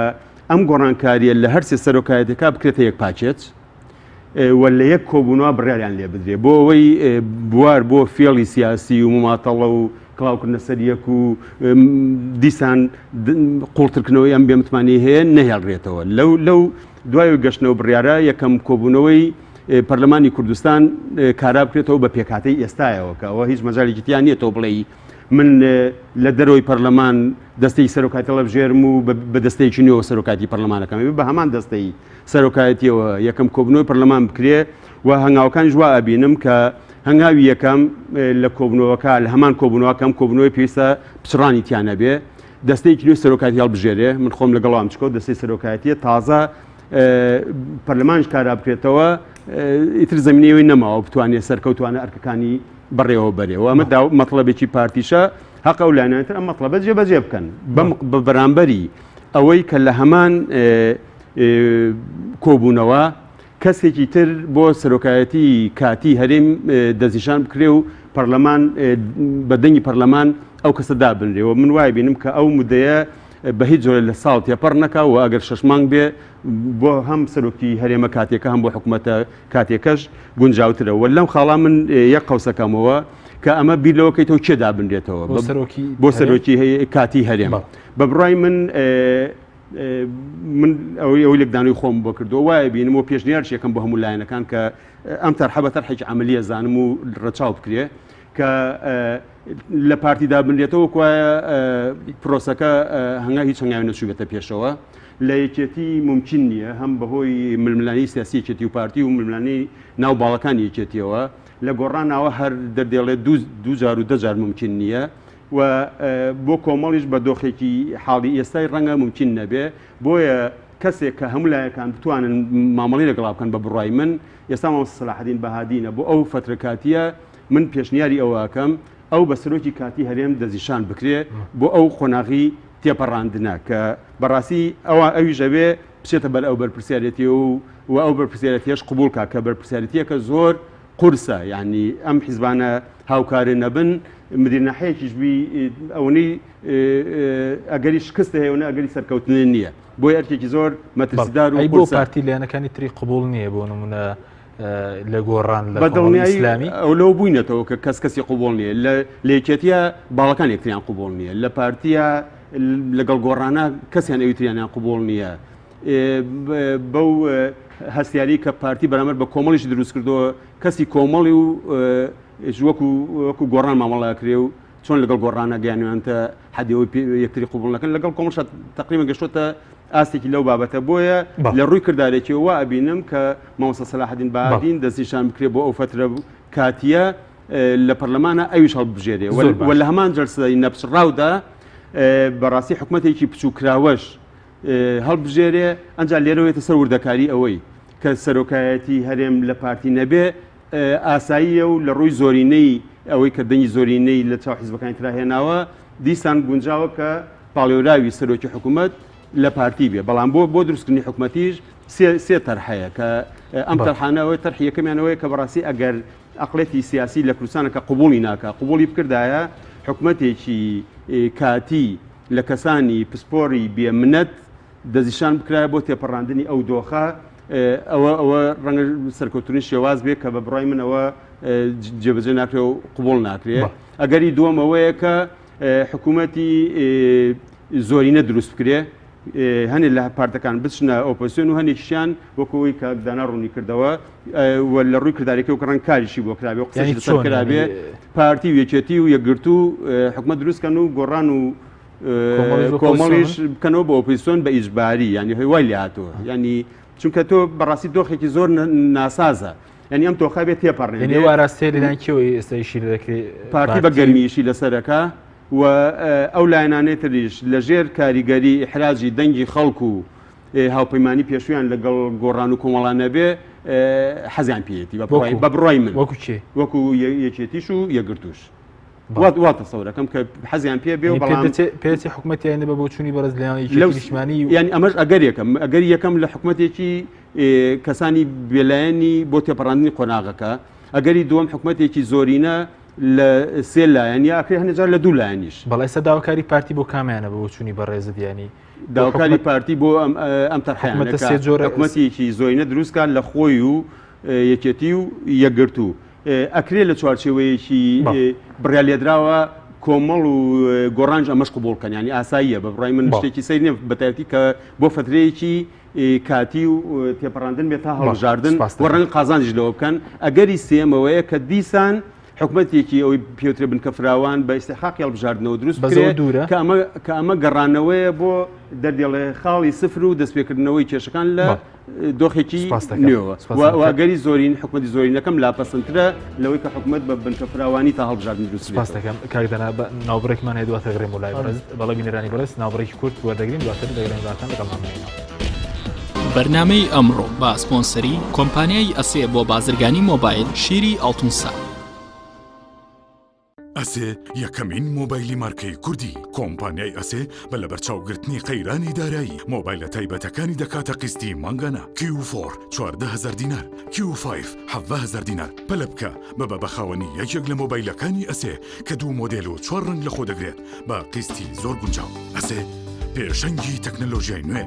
ئەم گۆڕانکاریە لە هەرسێ سەرۆکایەتەکە بکرێتە یەک پاچێت وە لە یەک کۆبوونەوە بڕیاریان لێ بدرێ بۆ ئەوەی بوار بۆ فێڵی سیاسی و مماتەڵە و کڵاوکردنە سەر یەک و دیسان قوڵترکردنەوەی ئەم بێمتمانی هەیە نەهێڵڕێتەوە لەو دوای گەشتنەوە بڕیارە یەکەم کۆبوونەوەی پەرلەمانی کوردستان کارا بکرێتەوە بە پێکهاتەی ئێستایەوە کە ئەوە هیچ مەجاالێکی تیان نییە تۆ بڵێ من لە دەرەوەی پەرلەمان دەستەی سەرۆکاتی هەڵبژێرم و بە دەستەیەکی نوێەوە سەرۆکاتی پەرلەمانەکەم بە هەمان دەستەی سەرۆکایەتیەوە یەکەم کۆبنەوەی پەرلەمان بکرێ و هەنگاوەکان ژوا ئەبینم کە هەنگاوی یەکەم لە کۆبنەوەکە لە هەمان کۆبنەوەکەم کۆبنەوەی پێویستە پچڕانی تیانە بێ دەستەیەکی نوێ سەرۆکاتی هەڵبژێرێ من خۆم لەگەڵام چکۆ دەستەی سەرۆکایەتیە تازە پەرلەمانش کارا بکرێتەوە ئیتر زمینەوەی نەماوە بتوانێت سەرکەوتوانە ئەرکەکانی بڕێەوە بەرێەوە ئەمە مەطلبێکی پارتیشە حەق ئەو لایەنێتر ئەم مەطلبە جێبەجێ بکەن بە بەرامبەری ئەوەی کە لە هەمان کۆبوونەوە کەسێکی تر بۆ سەرۆکایەتی کاتی هەرێم دەستنیشان بکرێ و پەرلەمان بە دەنگی پەرلەمان ئەو کەسە دابنرێەوە من وای بینم کە ئەو مودەیە بە هیچ جۆرە لە ساڵ تێپەڕ نەکا و ئەگەر 6 مانگ بێ بۆ هەم سەرۆکی هەرێمە کاتێکە هەم بۆ حکوومەتە کاتێکەش گونجاوترەوە لەم خاڵا من یەک قەوسەکەمەوە کە ئەمە بیرلەوەکەیتەوە چێ دابنرێتەوە بۆ سەرۆکی کاتی هەرێم بە بڕای من ئەوەی لەکدانوی خۆم بۆ کردو وایە بینم و پێشنیارشێکم بۆ هەموو لایەنەکان کە ئەم تەرحە بە تەرحێکی عملیە زانم و ڕەچاو بکرێ کە لە پارتی دابنرێتەوە کوایە پرۆسەکە هەنگا هیچ هەنگاوی نەچووبێتە پێشەوە لە یەکێتی ممکن نییە هەم بەهۆی ململانی سیاسی یەکێتی و پارتی و ململانی ناو باڵەکانی یەکێتیەوە لە گۆڕانەوە هەر دەردێڵێت دوو جار و دەجار ممکن نییە و بۆ کۆمەڵیش بە دۆخێکی حاڵی ئێستای ڕەنگە ممکن نەبێ بۆیە کەسێک کە هەموو لایەکان بتوانن مامەڵی لەگەڵا بکەن بە بڕای من ئێستا مامۆستا سەلاحەدین بەهادینە بۆ ئەو فترەکاتیە من پێشنیاری ئەوەکەم ئەو بە سەرۆکی کاتی هەرێم دەستنیشان بکرێ بۆ ئەو خۆناغی تێپەڕاندنە کە بەڕاستی ئەویش ئەوێ بچێتە بەر ئەو بەرپرسیارەتی و ئەو بەرپرسیارەتیەش قبول کا کە بەرپرسیارەتیەکە زۆر قورسە یعنی ئەم حیزبانە هاوکارە نەبن مدیرنەحەیەکیش بی ئەوەی ئەگەری شکستە هەیەونە ئەگەری سەرکەوتنە نییە بۆی ئەرکێکی زۆر مەترسیدار و بۆ پارتی لایەنەکانی تری قبول نییە بۆ نمونە لە گۆڕان لە ئیسلامی ئەو لەو بووینەتەوە کە کەسی قوبڵ نییە لە یەکێتیە باڵەکان یەکتریان قوبڵ نییە لە پارتیە لەگەڵ گۆڕانە کەسیان ئەویتریانیان قوبڵ نییە بەو هەستیاری کە پارتی بەرامبەر بە کۆمەڵیشی دروست کردەوە کەسی کۆمەڵی و وەکو گۆڕان مامەڵاکرێ و چۆن لەگەڵ گۆڕانە گەیانوانتە حەدیەوەی یەکتری قوبڵ نەکەن لەگەڵ کۆمەڵش تەقریبا گەشتۆتە ئاستێکی لەو بابەتە بۆیە لە ڕووی کردارێکی وا ئەبینم کە مامۆستا سەلاحەدین بەهادین دەستنیشان بکرێ بۆ ئەو فترە کاتیە لە پەرلەمانە ئەویش هەڵبژێرێ و لە هەمان جەلسەی نەپسڕاودا بەڕاستی حکوومەتێکی بچووکراوەش هەڵبژێرێ ئەنجا لێرەوەیەتە سەر وردەکاری ئەوەی کە سەرۆکایەتی هەرێم لە پارتی نەبێ ئاساییە و لە ڕووی زۆرینەی ئەوەی کە دەنگی زۆرینەی لە چاو حیزبەکانی تراهێناوە دیسان گونجاوە کە پاڵێوراوی سەرۆکی حکوومەت لە پارتی بێ بەڵام بۆ دروستکردنی حکوومەتیش سێ تەرحەیە کە ئەم تەرحانەوەی تەرحی یەکەمیانەوەی کە بەڕاستی ئەگەر ئەقڵێتی سیاسی لە کوردستانەکە قبوڵی ناکە قبوڵی بکردایە حکوومەتێکی کاتی لە کەسانی پسپۆری بێمنەت دەستنیشان بکرایە بۆ تێپەڕاندنی ئەو دۆخە ئەوە ڕەنگە سەرکەوتنی شێواز بێ کە بە بڕای منەوە جێبەجێ ناکرێ و قبوڵ ناکرێ ئەگەری دووەمەوەیە کە حکوومەتی زۆرینە دروست بکرێ هەنێ لە پارتەکان بچنە ئۆپۆزیسیۆن و هەنێکیشیان وەکەوەی کە دانا ڕوونی کردەوە لە ڕووی کردارێکی و کڕەن کاریشی بۆ کرابێ و قسەی لەسەر کرابێ پارتی و یەکێتی و یەکگرتو و حکوومەت دروستکەن و گۆڕان و کۆمەڵیش بکەنەوە بە ئۆپۆزیسیۆن بە ئیجباری ینی هەیوای لێ هاتووە ینی چونکە تۆ بەڕاستی دۆخێکی زۆر ناسازە ینی ئەم تۆخە بێت تێپەڕێن واراستێ لەلایەن کێوەی ئێستایشی دەکرێت پارتی بە گەرمیشی لەسەرەکە و ئەو لایەنانەی تریش لە ژێر کاریگەری ئیحراجی دەنگی خەڵک و هاوپەیمانی پێشویان لەگەڵ گۆڕان و کۆمەڵانە بێ حەزیان پێێتی بە بڕای من وەکو یەکێتیش و یەکگرتوش واتە سەورەکەم کە حەزیان پێ بێ و پێچی حکوومەتیان بە بۆ چوونی بەرز لەیانیشمانی یعنی ئەمەش ئەگەر یەکەم لە حکوومەتێکی کەسانی بێلایەنی بۆ تێپەڕاندنی قۆناغەکە ئەگەری دووەم حکوومەتێکی زۆرینە لە سێ لایەن یا ئەکرێ هەنێجار لە دوو لایەنیش بەڵای سە داواکاری پارتی بۆ کامیانە بە بۆ چوونی بەڕێزت ینی داواکاری پارتی بۆ ئەم تەرحەیەکەکومەتێکی زۆرینە دروستکان لە خۆی و یەکێتی و یەکگرتو ئەکرێ لە چوارچێوەیەکی بڕیالێدراوە کۆمەڵ و گۆڕانج ئەمەش قبوڵکەن ینی ئاساییە بە بڕای من شتێکی سەیر نیە بەتایبەتی کە بۆ فترەیەکی کاتی و تێپەڕاندن بێت تا هەڵبژاردن و ڕەنگە قازانجی لەوە بکەن ئەگەری سێمەوەیە کە دیسان حکوومەتێکی ئەوەی پێوترێ بنکە فراوان بە ئیسحاقی هەڵبژاردنەوە دروست بکرێت کە ئەمە گەڕانەوەیە بۆ دەردێڵێ خاڵی سفر و دەستپێکردنەوەی کێشەکان لە دۆخێکی نوێەوە واگەری زۆرین حکوومەتی زۆرینەکەم لاپەسەندترە لەوەی کە حکوومەت بە بنکە فراوانی تا هەڵبژاردن دروست سپاس دەکەم کاکدانا ناوبڕێکمان هەیە دواتە گەڕێم وڵای بەڕێز بەڵە بینەرانی بەڕێز ناوبڕێکی کورت وەردەگرین دواتر دەگەڕێن وڵاتان لەگەڵمان بنێنەوە. بەرنامەی ئەمڕۆ بە سپۆنسەری کۆمپانیای ئەسێ بۆ بازرگانی مۆبایل شیری ئاڵتونسا. ئەسێ یەکەمین مۆبایلی مارکەی کوردی. کۆمپانیای ئەسێ بە لەبەرچاوگرتنی قەیرانی دارایی مۆبایلە تایبەتەکانی دەکاتە قستی مانگانە. Q4 14,000 دینار، Q5 17,000 دینار. پەلە بکە بەبە بەخاوەنی یەکێک لە مۆبایلەکانی ئەسێ کە 2 مۆدێل و 4 ڕنگ لەخۆ دەگرێت بە قستی زۆر گونجاو. ئەسێ پێشەنگی تەکنەلۆژیای نوێ.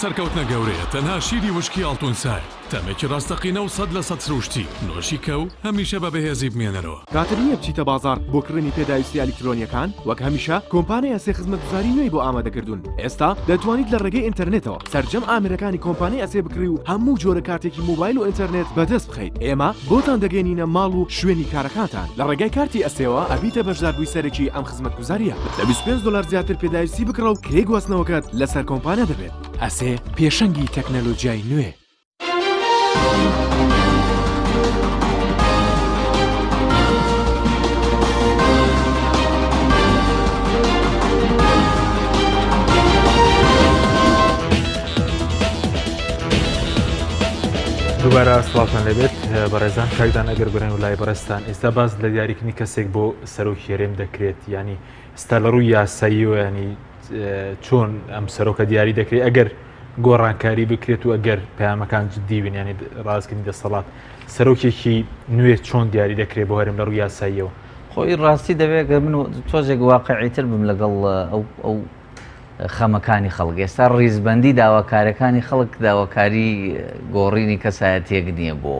سەرکەوتنە گەورەیە تەنها شیری وشکی ئاڵتونسای تەمێکی ڕاستەقینە و 100% سروشتی نۆشی کەو هەمیشە بە بەهێزی بمێنەرەوە. کاتر نییە بچیتە بازار بۆ کڕنی پێداویستی ئەلکترۆنیەکان وەک هەمیشە کۆمپانیای ئەسێ خزمەتگوزاری نوێی بۆ ئامادەکردوون. ئێستا دەتوانیت لە ڕێگەی ئینتەرنێتەوە سەرجەم ئامرەکانی کۆمپانیای ئەسێ بکڕی و هەموو جۆرە کارتێکی مۆبایل و ئینتەرنێت بەدەست بخەیت. ئێمە بۆتان دەگەێنینە ماڵ و شوێنی کارەکانتان. لە ڕێگای کارتی ئەسێەوە ئەبیتە بەشداربووی سەرەکی ئەم خزمەتگوزاریە. لە $25 زیاتر پێداویستی بکڕە و کرێ گواستنەوەکەت لەسەر کۆمپانیا دەبێت. ئەسێ پێشەنگی تەکنەلۆژیای نوێ. دووبارە سڵاتان لەبێت بەڕێزان کاکدان ئەگەر گوێن وڵای بەڕێستان ئێستا باز لە دیاریکردنی کەسێک بۆ سەرۆکی هێرێم دەکرێت ینی ئێستا لە ڕووی یاساییەوە ینی چۆن ئەم سەرۆکە دیاری دەکرێت ئەگەر گۆڕانکاری بکرێت و ئەگەر پەیامەکان جدی بن ینی ڕاستکردنی دەسەڵات سەرۆکێکی نوێ چۆن دیاری دەکرێت بۆ هەرێم لە ڕووی یاساییەوە. خۆی ڕاستی دەبێت من تۆزێک واقعیتر بم لەگەڵ ئەو خەمەکانی خەڵک. ئێستا ڕیزبەندی داواکارەکانی خەڵک داواکاری گۆڕینی کەسایەتێک نییە بۆ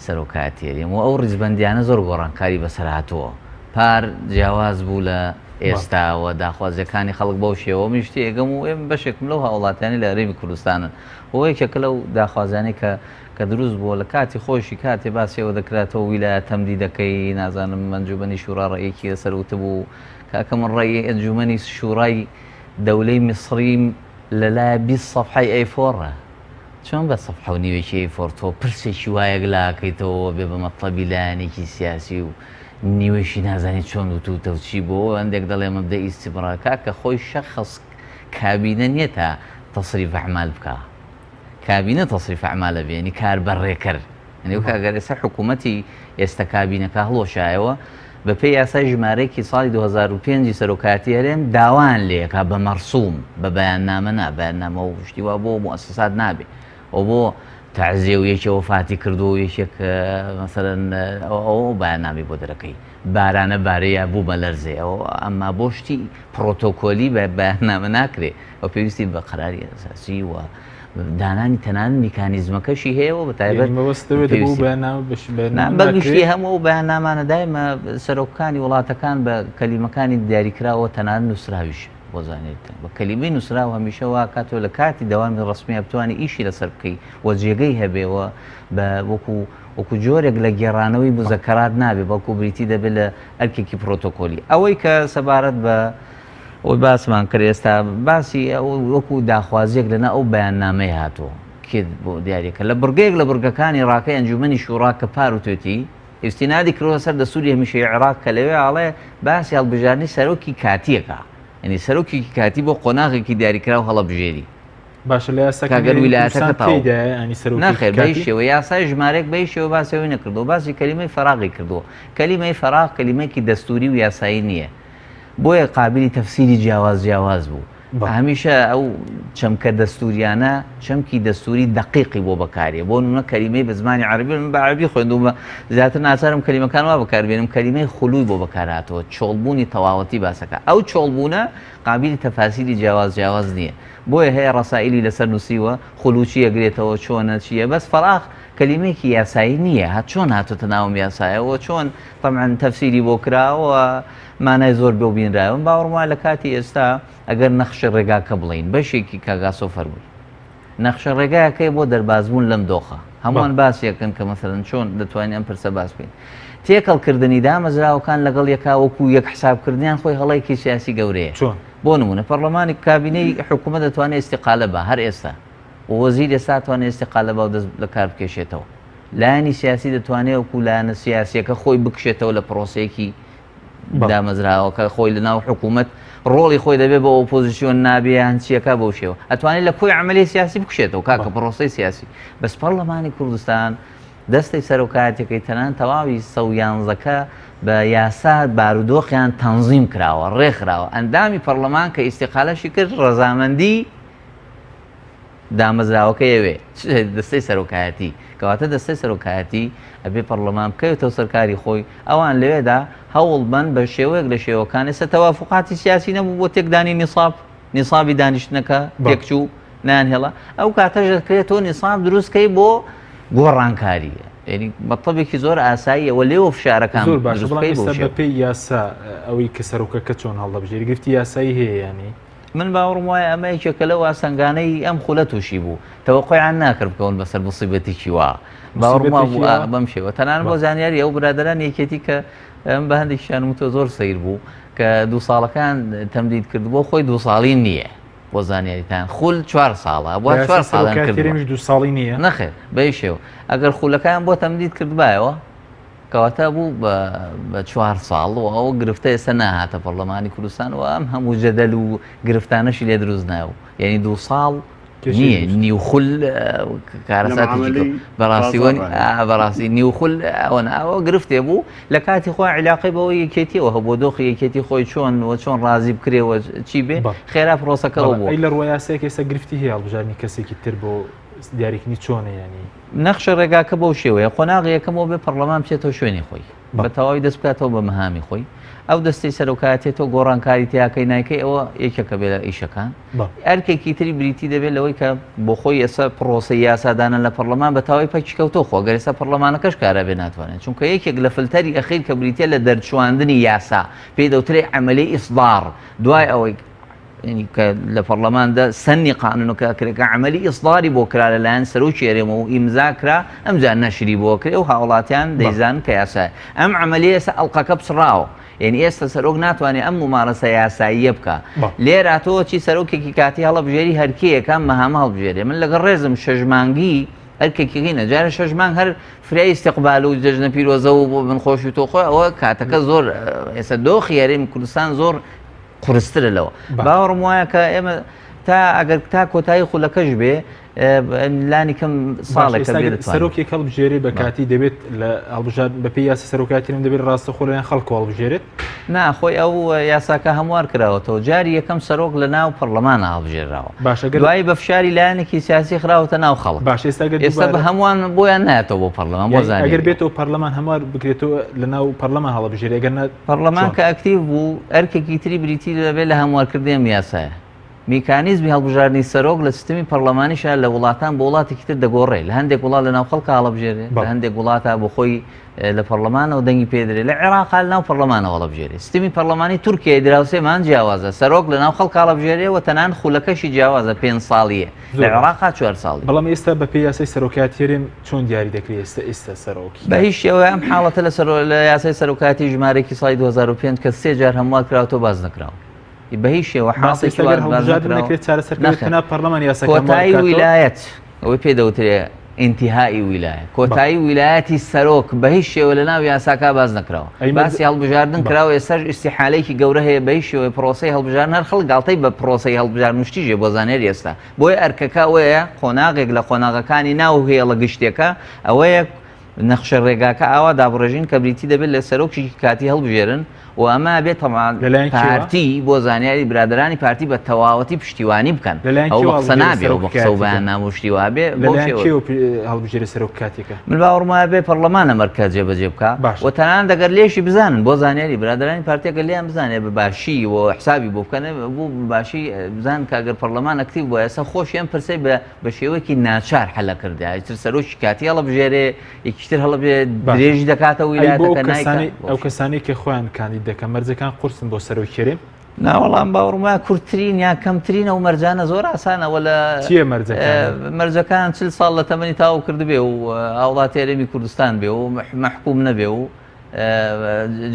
سەرۆکاتێریم و ئەو ڕیزبەندیانە زۆر گۆڕانکاری بەسەر هاتووە. پار جیاواز بوو لە ئێستاوە داخوازیەکانی خەڵک بەو شێوە میشتی ئێگەم و ئێمە بەشێکم لەو هاوڵاتیانی لە هەرێمی کوردستانن بۆ یەکێکە لەو داخوازانەی کە دروست بووە لە کاتی خۆشی کاتێ باسیەوە دەکرێتەوە ویلایەت تەمدید دەکەی نازانم ئەنجومەنی شورا ڕێیەکی لەسەرەوت بوو کاکە من ڕێی ئەنجومەنی شورای دەولەی میسریم لەلایە 20 سەفحەی ئەیفۆڕە چۆن بە سەفحە و نیوێکی ئەیفۆڕ تۆ پرسێکی وایەک لاکەیتەوە بێ بە مەطلەبی لایەنێکی سیاسی و نیوێشی نازانێت چۆن و تووتەوچی بۆ ئەندێک دەڵێ مەبدە ئیستیبڕاکە کە خۆی شەخص کابینە نییە تا تەصریف ئەعمال بکە. کابینە تەصریف ئەعمالە بێنی کار بەڕێکرد ئەنێ کاگەر ئێستا حکوومەتی ئێستا کابینەکە هەڵۆشایەوە بە پێی یاسای ژمارەیەکی ساڵی 2005 سەرۆکاتی هەرێم داوان لێکا بە مەرسووم بە بەیاننامە نا بەیاننامە و شتیوا بۆ موسسات نابێ ئەو بۆ تعزیە و یەکێ وفاتی کردو و یەکێک مەسەرەن ئەو بەیاننامی بۆ دەرەکەی بارانە بارەیە بوو بە لەرزێ ئەو ئەمما بۆ شتی پرۆتۆکۆلی بە بەیاننامە ناکرێ ئەو پێویستی بە قەراری ئەساسی و دانانی تەنان میکانیزمەکەشی هەیەەوە بە تایبەت بەگشتی هەموو بەیاننامانە دایمە سەرۆکانی وڵاتەکان بە کەلیمەکانی دیاریکراوە تەنان نووسراویش بۆ زانێت بە کەلیمەی نووسراوە هەمیشەوە کاتۆ لە کاتی داوامی ڕسمی بتوانانی ئیشی لەسەر بکەی وە جێگەی هەبێەوە بە وەکو جۆرێک لە گێڕانەوەی مزەکەرات نابێ بەڵکو بریتی دەبێت لە ئەرکێکی پرۆتۆکۆلی ئەوەی کە سەبارەت بە ئەوی باسمان کرد ئێستا باسی وەکو داخوازیەک لەنا ئەو بەیاننامەی هاتووە کێت بۆ دیارێکە لە بڕگەیەک لە بڕگەکانی ڕاکەی ئەنجومەنی شوڕا کە پار و توێتی ئێستینادی کردوە سەر دەسووری هەمیشەی عێراق کە لەوێ ئاڵێ باسی هەڵبژاردننی سەرۆکی کاتیەکە ینی سەرۆکی کاتی بۆ قۆناغێکی دیاریکرا و هەڵەبژێری باشە لە کاگەر ویلایەتەکە ناخێر بەیشەوە یاسای ژمارەێک بەیشەوە باسەوەی نەکردو باسی کەلیمەی فەراغی کردووە کەلیمەی فەراغ کەلیمەیەکی دەستوری و یاسایی نییە بۆیە قابلی تەفسیری جیاواز بوو هەمیشە ئەو چەمکە دەستوریانە چەمکی دەستوری دقیقی بۆ بەکارێ بۆ نمونە کەلیمەی بە زمانی عەربی من بە عەربی خوێندومە زیاتر ناچارم کەلیمەکان وا بەکاربێنم کەلیمەی خولووی بۆ بەکارهاتەوە چۆڵبوونی تەواوەتی باسەکە ئەو چۆڵبوونە قابلی تەفاسیری جیاواز نییە بۆیە هەیە ڕسائیلی لەسەر نووسیوە خولوچی ئەگرێتەوە چۆنە چییە بەس فەراغ کەلیمەیەکی یاسایی نییە هات چۆن هاتوتە ناوم یاسایەوە چۆن طبعاً تەفسیری بۆ کراوە مانای زۆر بێ بینراون باوەڕمان لە کاتی ئێستا ئەگەر نەخشە ڕێگاکە بڵین بەشێکی کاگاسۆ فەرمووی نەخشە ڕێگایەکەی بۆ دەربازبوون لەم دۆخە هەمووان باسیەکەن کە مەسەڵەن چۆن دەتوانین ئەم پرسە باس بکەین تێکەڵکردنی دامەزراوەکان لەگەڵ یەکا وەکو یەک حسابکردنیان خۆی هەڵەیەکی سیاسی گەورەیە بۆ نمونە پەرلەمانی کابینەی حکوومەت دەتوانێت ئیستیقالە بە هەر ئێستا وەزیر ئێستا دەتوانێت ئیستیقالە بە و دەست لە کار بکێشێتەوە لایەنی سیاسی دەتوانێت وەکو لایەنە سیاسیەکە خۆی بکشێتەوە لە پرۆسەیەکی دامەزراوەکە خۆی لە ناو حکوومەت ڕۆڵی خۆی دەبێت بە ئۆپۆزیسیۆن نابێیان چیەکە بەو شێوە ئەتوانێت لە کۆی عملی سیاسی بکشێتەوە کاکە پرۆسەی سیاسی بەس پەرلەمانی کوردستان دەستی سەرۆکاتەکەی تەنان تەواوی 111ەکە بە یاسا بارودۆخیان تەنزیم کراوە ڕێکخراوە ئەندامی پەرلەمان کە ئیستیقالەشی کرد ڕەزامەندی دامەزراوەکە ئەوێ دەستەی سەرۆکایەتی کەواتە دەستەی سەرۆکایەتی ئەبێ پەرلەمان بکەوێتەوە سەرکاری خۆی ئەوان لەوێدا هەوڵ بن بە شێوەیەک لە شێوەکان ئێستا تەوافقاتی سیاسی نەبوو بۆ تێکدانی نیسابی دانیشتنەکە پێکچوو نانهێڵە ئەو کاتەش دەکرێتەوە نیساب دروستکەی بۆ گۆڕانکاریە ینی مەطلبێکی زۆر ئاساییەوە لێوە فشارەکان بەپێی یاسا ئەوەی کە سەرۆکەکە چۆن هەڵدەبژێری گرفتی یاسایی هەیە ینی من باوەڕم وایە ئەمە یەکێکە لەو ئاسەنگانەی ئەم خولە تووشی بوو تەوەقعیان ناکرد بکەون بەسەر مصیبەتێکی وا باوەڕما بوو بەم شێوە تەنان بۆ زانیاری ئەو برادەران یەکێتی کە ئەم بە هەندێکیشان وتۆ زۆر سەیر بوو کە 2 ساڵەکان تەمدید کرد بۆ خۆی 2 ساڵی نییە بۆ زانیاریتان خول 4 ساڵە بۆ 4 ساڵان کرد 2 ساڵی نییە نەخێر بەی شێوە ئەگەر خولەکان بۆ تەمدید کردبایەوە کەواتە بوو بە 4 ساڵ و ئەوە گرفتە ئێستا ناهاتە پەرلەمانی کوردستان و ئەم هەموو جەدەل و گرفتانەشی لێ دروست ناوە یعنی 2 ساڵ نییە نیوخول کارەساتی بەڕاستی نیوخول ئەوە گرفتێ بوو لە کاتی خۆی علاقی بەوەی یەکێتیەوە هەبوو دۆخی یەکێتی خۆی چۆن ڕازی بکرێەوە چی بێ خێرا پرۆسەکەەوە بوو لە ڕۆیاسەیەک ئێستا گرفتی هەیە هەڵبژارنی کەسێکی تر بۆ دیاریکردنی چۆنە ینی نەخشە ڕێگاکە بەو شێوەیە قۆناغی یەکەمەوە بێ پەرلەمان بچێتەوە شوێنی خۆی بە تەواوی دەست بکاتەوە بە مەهامی خۆی ئەو دەستی سەرۆکایەتێتەوە گۆڕانکاری تیاکەی نایکەی ئەوە یەکێکە بێ لە ئیشەکان ئەرکێکی تری بریتی دەبێت لەوەی کە بۆ خۆی ئێستا پرۆسەی یاسادانە لە پەرلەمان بە تەواوی پەکیکەوتۆ خۆ گەر ئێستا پەرلەمانەکەش کارە بێ ناتوانێت چونکە یەکێک لە فلتەری ئەخیر کە بریتە لە دەرچواندنی یاسا پێی دەوترێ عەمەلی ئیصدار دوای ئەوەی لە پەرلەماندا سەنی قانونەکە کرێکە عەمەلی ئیصداری بۆ کرا لەلایەن سەرۆکی هەرێمە و ئیمزا کرا ئەمجا نەشری بۆ کرێ و هاوڵاتیان دەیزان کە یاسایە ئەم عەمەلیە ئێستا ئەڵقەکە بچڕاوە یعنی ئێستا سەرۆک ناتوانێت ئەم ممارەسە یاساییە بکە لێرە تۆ چی سەرۆکێکی کاتی هەڵەبژێری هەرکیەکان مەهامە هەڵبژێرێ من لەگەڵ ڕێزم شەژمانگی هەرکێکیغینە جارە شەژمانگ هەر فرای استیقبال و جەژنە پیرۆزە و بۆ بنخۆشی تۆخۆی ئەوە کاتەکە زۆر ئێستا دۆخی هەرێمی کوردستان زۆر قورسترە لەوە باوەڕم وایە کە ئێمە تا ئەگەر تا کۆتایی خولەکەش بێ لانی کەم ساڵێک سەرۆکێک هەڵبژێری بە کاتی دەبێت لە هەڵبژار بەپێی یاسی سەرۆکاتیرم دەبێت ڕاستەخۆیان خەڵک هەڵبژێرێت ناخۆی ئەو یاساکە هەموار کراوەتەوە جاری یەکەم سەرۆک لە ناو پەرلەمانە هەڵبژێراوە دوایی بە فشاری لایەنێکی سیاسی خراوەتە ناو خەڵک ئێستا بە هەمووان بۆیان نایەتەوە بۆ پەرلەمان بۆ زانین ئەگەر بێتەوە پەرلەمان هەموار بکرێتەوە لە ناو پەرلەمان هەڵبژێری ئەگەر پەرلەمان کە ئەکتیڤ بوو ئەرکێکی تری بریتی دەبێت لە هەموارکردنی یاسایە میکانیزمی هەڵبژاردننی سەرۆک لە سیستمی پەرلەمانیشە لە وڵاتان بۆ وڵاتێکی تر دەگۆڕێ لە هەندێک وڵات لە ناو خەڵکە هەڵبژێرێ لە هەندێک وڵاتە بۆ خۆی لە پەرلەمانەوە دەنگی پێدرێ لە عێراقا لە ناو پەرلەمانەوە هەڵبژێرێ سیستمی پەرلەمانی تورکیای دراوسێمان جیاوازە سەرۆک لە ناو خەڵک هەڵبژێرێ و تەنان خولەکەشی جیاوازە 5 ساڵیە لە عێراقا 4 ساڵی بەڵام ئێستا بەپێی یاسای سەرۆکاتی هەرێم چۆن دیاری دەکرێت ئێستا سەرۆکی بە هیچ شێوەیە ئەم حاڵەتە لە یاسای سەرۆکاتی ژمارەی ساڵی 2005 کە 3 جار هەموار کراوەوە باز نەکراوە بە هیچ شێوە حاڵێکی کۆتایی ویلایەت ئەوەی پێ دەوترێ انتهایی ویلایە کۆتایی ویلایەتی سەرۆک بە هیچ شێوە لە ناو یاساکا باز نەکراوە باسی هەڵبژاردن کراوە ئێستاش ئیستیحالەیەکی گەورە هەیە بە هیچ شێوەی پرۆسەی هەڵبژاردن هەر خەڵک گاڵتەی بە پرۆسەی هەڵبژاردن شتیژێ بۆ زانێری ئێستا بۆیە ئەرکەکە ئەوەیە قۆناغێک لە قۆناغەکانی ناو هێڵە گشتێکە ئەوەیە نەخشە ڕێگاکە ئاوا دابڕێژین کە بریتی دەبێت لە سەرۆکی کاتی هەڵبژێرن و ئەمە بێت پارتی بۆ زانیاری برادرانی پارتی بە تەواوەتی پشتیوانی بکەن ئەو قسە نابێ و بە قسە و بەیان نامۆشتی وابێ هەڵبژێری سەرۆک کاتێکە من باوەڕمایە بێ پەرلەمانە مەرکە جێبەجێ بکە و تەنانەت دەگەر لێشی بزانن بۆ زانیاری برادرانی پارتیەکە لێیان بزانێ بە باشی و حسابی بۆ بکەنێ بوو باشی بزان کاگەر پەرلەمان ئەکتیڤ بۆ ئێستا خۆشیان پرسەی بە شێوەیەکی ناچار حەلە کردی ئیتر سەرۆکی کاتی هەڵبژێرێ یەکیتر هەڵبژێ درێژی دەکاتەوە ویلایەتەکە نایکات ئەو کەسانی کە خۆیان کاندید دەکەن مەرجەکان قورسن بۆ سەرۆکێرێ ناوەڵام باوەڕمایە کورتترین یا کەمترینە و مەرجانە زۆر ئاسانەوە لە مەرجەکان 40 ساڵ لە تەمەنی تاو کردبێ و ئاوڵات هێرێمی کوردستان بێ و مەحکوم نەبێ و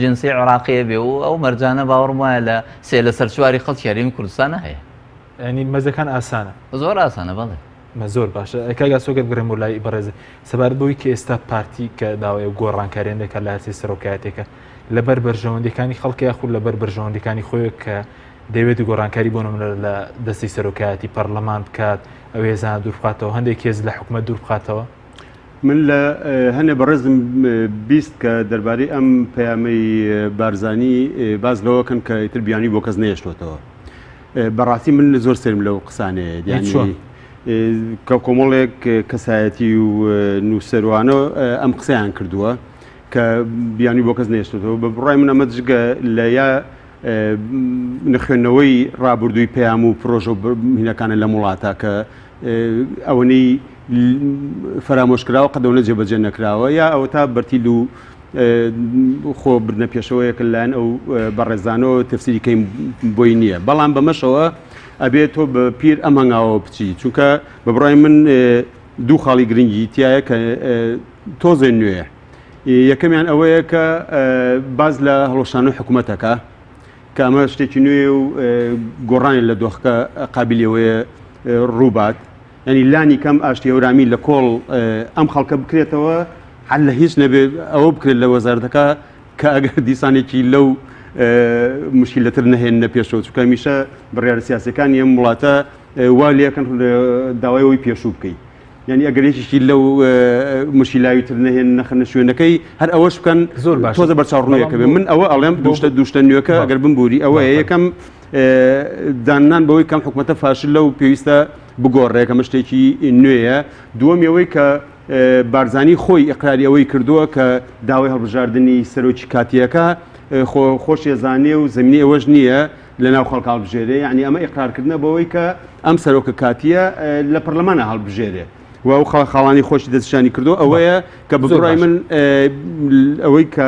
جنسی عراقیە بێ و ئەو مەرجانە باوەڕمایە لە سێ لە سەرچواری خەڵکی هێرێمی کوردستانە هەیە ینی مەرجەکان ئاسانە زۆر ئاسانە بەڵێ زۆر باشە کاگا سۆگەت بگرێم و لای بەڕێزە سەبارەت بەوەی کە ئێستا پارتی کە داوای گۆڕانکاریان دەکات لە هەرچی سەرۆکایەتێکە لەبەر بەرژەوەندەکانی خەڵکی یاخود لەبەر بەرژەوەندەکانی خۆی کە دەوێت گۆڕانکاری بۆ نمونە لە دەستی سەرۆکایەتی پەرلەمان بکات ئەو هێزانە دوور بخاتەوە هەندێک کێز لە حکومەت دوور بخاتەوە من لە هەنێ بەڕێزم بیست کە دەربارەی ئەم پەیامەی بارزانی باز لەوەکەن کە ئیتر بیانی بۆ کەس نەیەشتۆتەوە بەڕاستی من زۆر سرم لەو قسانەیە دیانی کە کۆمەڵێک کەسایەتی و نووسەروانە ئەم قسەیان کردووە کە بیانی بۆ کەس نێشتەوە بە بڕای من ئەمە جگە لە یا نخوێندنەوەی ڕابردووی پەیام و پرۆژە و هینەکانە لە وڵاتە کە ئەوەنەی فەرامۆشکراوە قەدەونە جێبەجێ نەکراوە یا ئەوە تا بەرتیل و خۆ بردنە پێشەوەیەکە لایەن ئەو بەڕێزانەوە تەفسیری کەیم بۆی نییە بەڵام بەمەشەوە ئەبێت تۆ بە پیر ئەم هەنگاوە بچی چونکە بە بڕای من دوو خاڵی گرنگی تایە کە تۆزێ نوێیە یەکەمیان ئەوەیە کە باز لە هەڵۆشانە حکوومەتەکە کە ئەمە شتێکی نوێ و گۆڕانی لە دۆخەکە قابلیەوەیە ڕووبات ینی لانی کەم ئاشتیێورامی لە کۆڵ ئەم خەڵکە بکرێتەوە حل لە هیچ نەبێت ئەوە بکرێت لە وەزارەتەکە کە ئەگەر دیسانێکی لەو مشکلەتر نەهێنە پێشەوە چونکە میشە بڕیارە سیاسەکانی ئەم وڵاتە وا لێکەن داوایەوەی پێشوو بکەیت یعنی ئەگەرێکیشی لەو مشیلاوی تر نەهێن نەخەنە شوێنەکەی هەر ئەوەش بکەن زۆر باش تۆزە بەرچاوڕنەوەیەکە بێ من ئەوە ئەڵێم دوشتە نوێەکە ئەگەر بمبووری ئەوەیە یەکەم دانان بەوەی کەم حکوومەتە فاشل لەو پێویستە بگۆڕێکەمە شتێکی نوێیە دووەمیەوەی کە بارزانی خۆی ئەقراری ئەوەی کردووە کە داوای هەڵبژاردننی سەرۆکی کاتیەکە خۆشیێزانێ و زمینی ئەوەش نییە لە ناو خەڵک هەڵبژێرێ یعنی ئەمە ئیقرارکردنە بەوەی کە ئەم سەرۆکە کاتیە لە پەرلەمانە هەڵبژێرێ و ئەو خاڵانی خۆشی دەستشانی کردو ئەوەیە کە بڕای من ئەوەی کە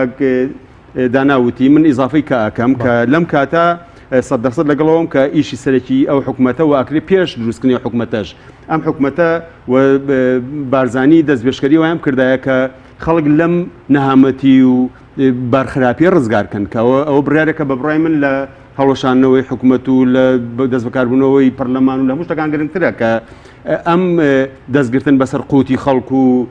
داناوتی من ئیزافەی کە ئەکەم کە لەم کاتە 100% لەگەڵەوەم کە ئیشی سەرەکی ئەو حکوومەتە و ئاکرێ پێش دروستکردنی حکوومەتەش ئەم حکوومەتە و بارزانی دەستبێشکەری وایان کردایە کە خەڵک لەم نەهامەتی و بارخراپی ڕزگارکەن کەەوە ئەو بڕارێکە بە بڕای من لە هەڵۆشانەوەی حکوومەت و لە دەست بەکاربوونەوەی پەرلەمان و لە هەموو شتەکان گرنگترە کە ئەم دەستگرتن بەسەر قوتی خەڵکو و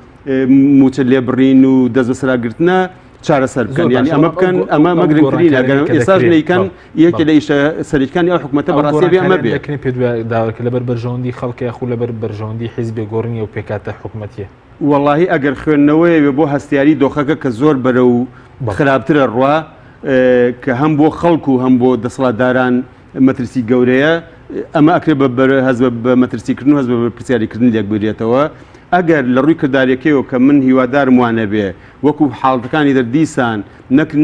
موچە لێبڕین و دەست بەسراگرتنە چارەسەر بکەن ینی ئەمە بکەن ئەمە مەگرنگترین ئێساش نیکەن یەکێ لە ئیشە سەرکانی ئەو حکوومەتە بەڕاستی بێ ئەمە بێ پێ داواکە لەبەر بەرژەوەندی خەڵکی یاخود لەبەر بەرژەوەندی حیزبی گۆڕنی و پێکاتە حکوومەتیە وەڵاهی ئەگەر خوێندنەوەی بۆ هەستیاری دۆخەکە کە زۆر بەرە و خراپترە ڕوا کە هەم بۆ خەڵکو و هەم بۆ دەسەڵاتداران مەترسی گەورەیە ئەمە ئەکرێ هەز بە مەترسیکردن و هەز بە پرسیاریکردن لێک بێتەوە ئەگەر لە ڕووی کردارێکەوە کە من هیوادارم وانە بێ وەکو حاڵەکانی دەردیسان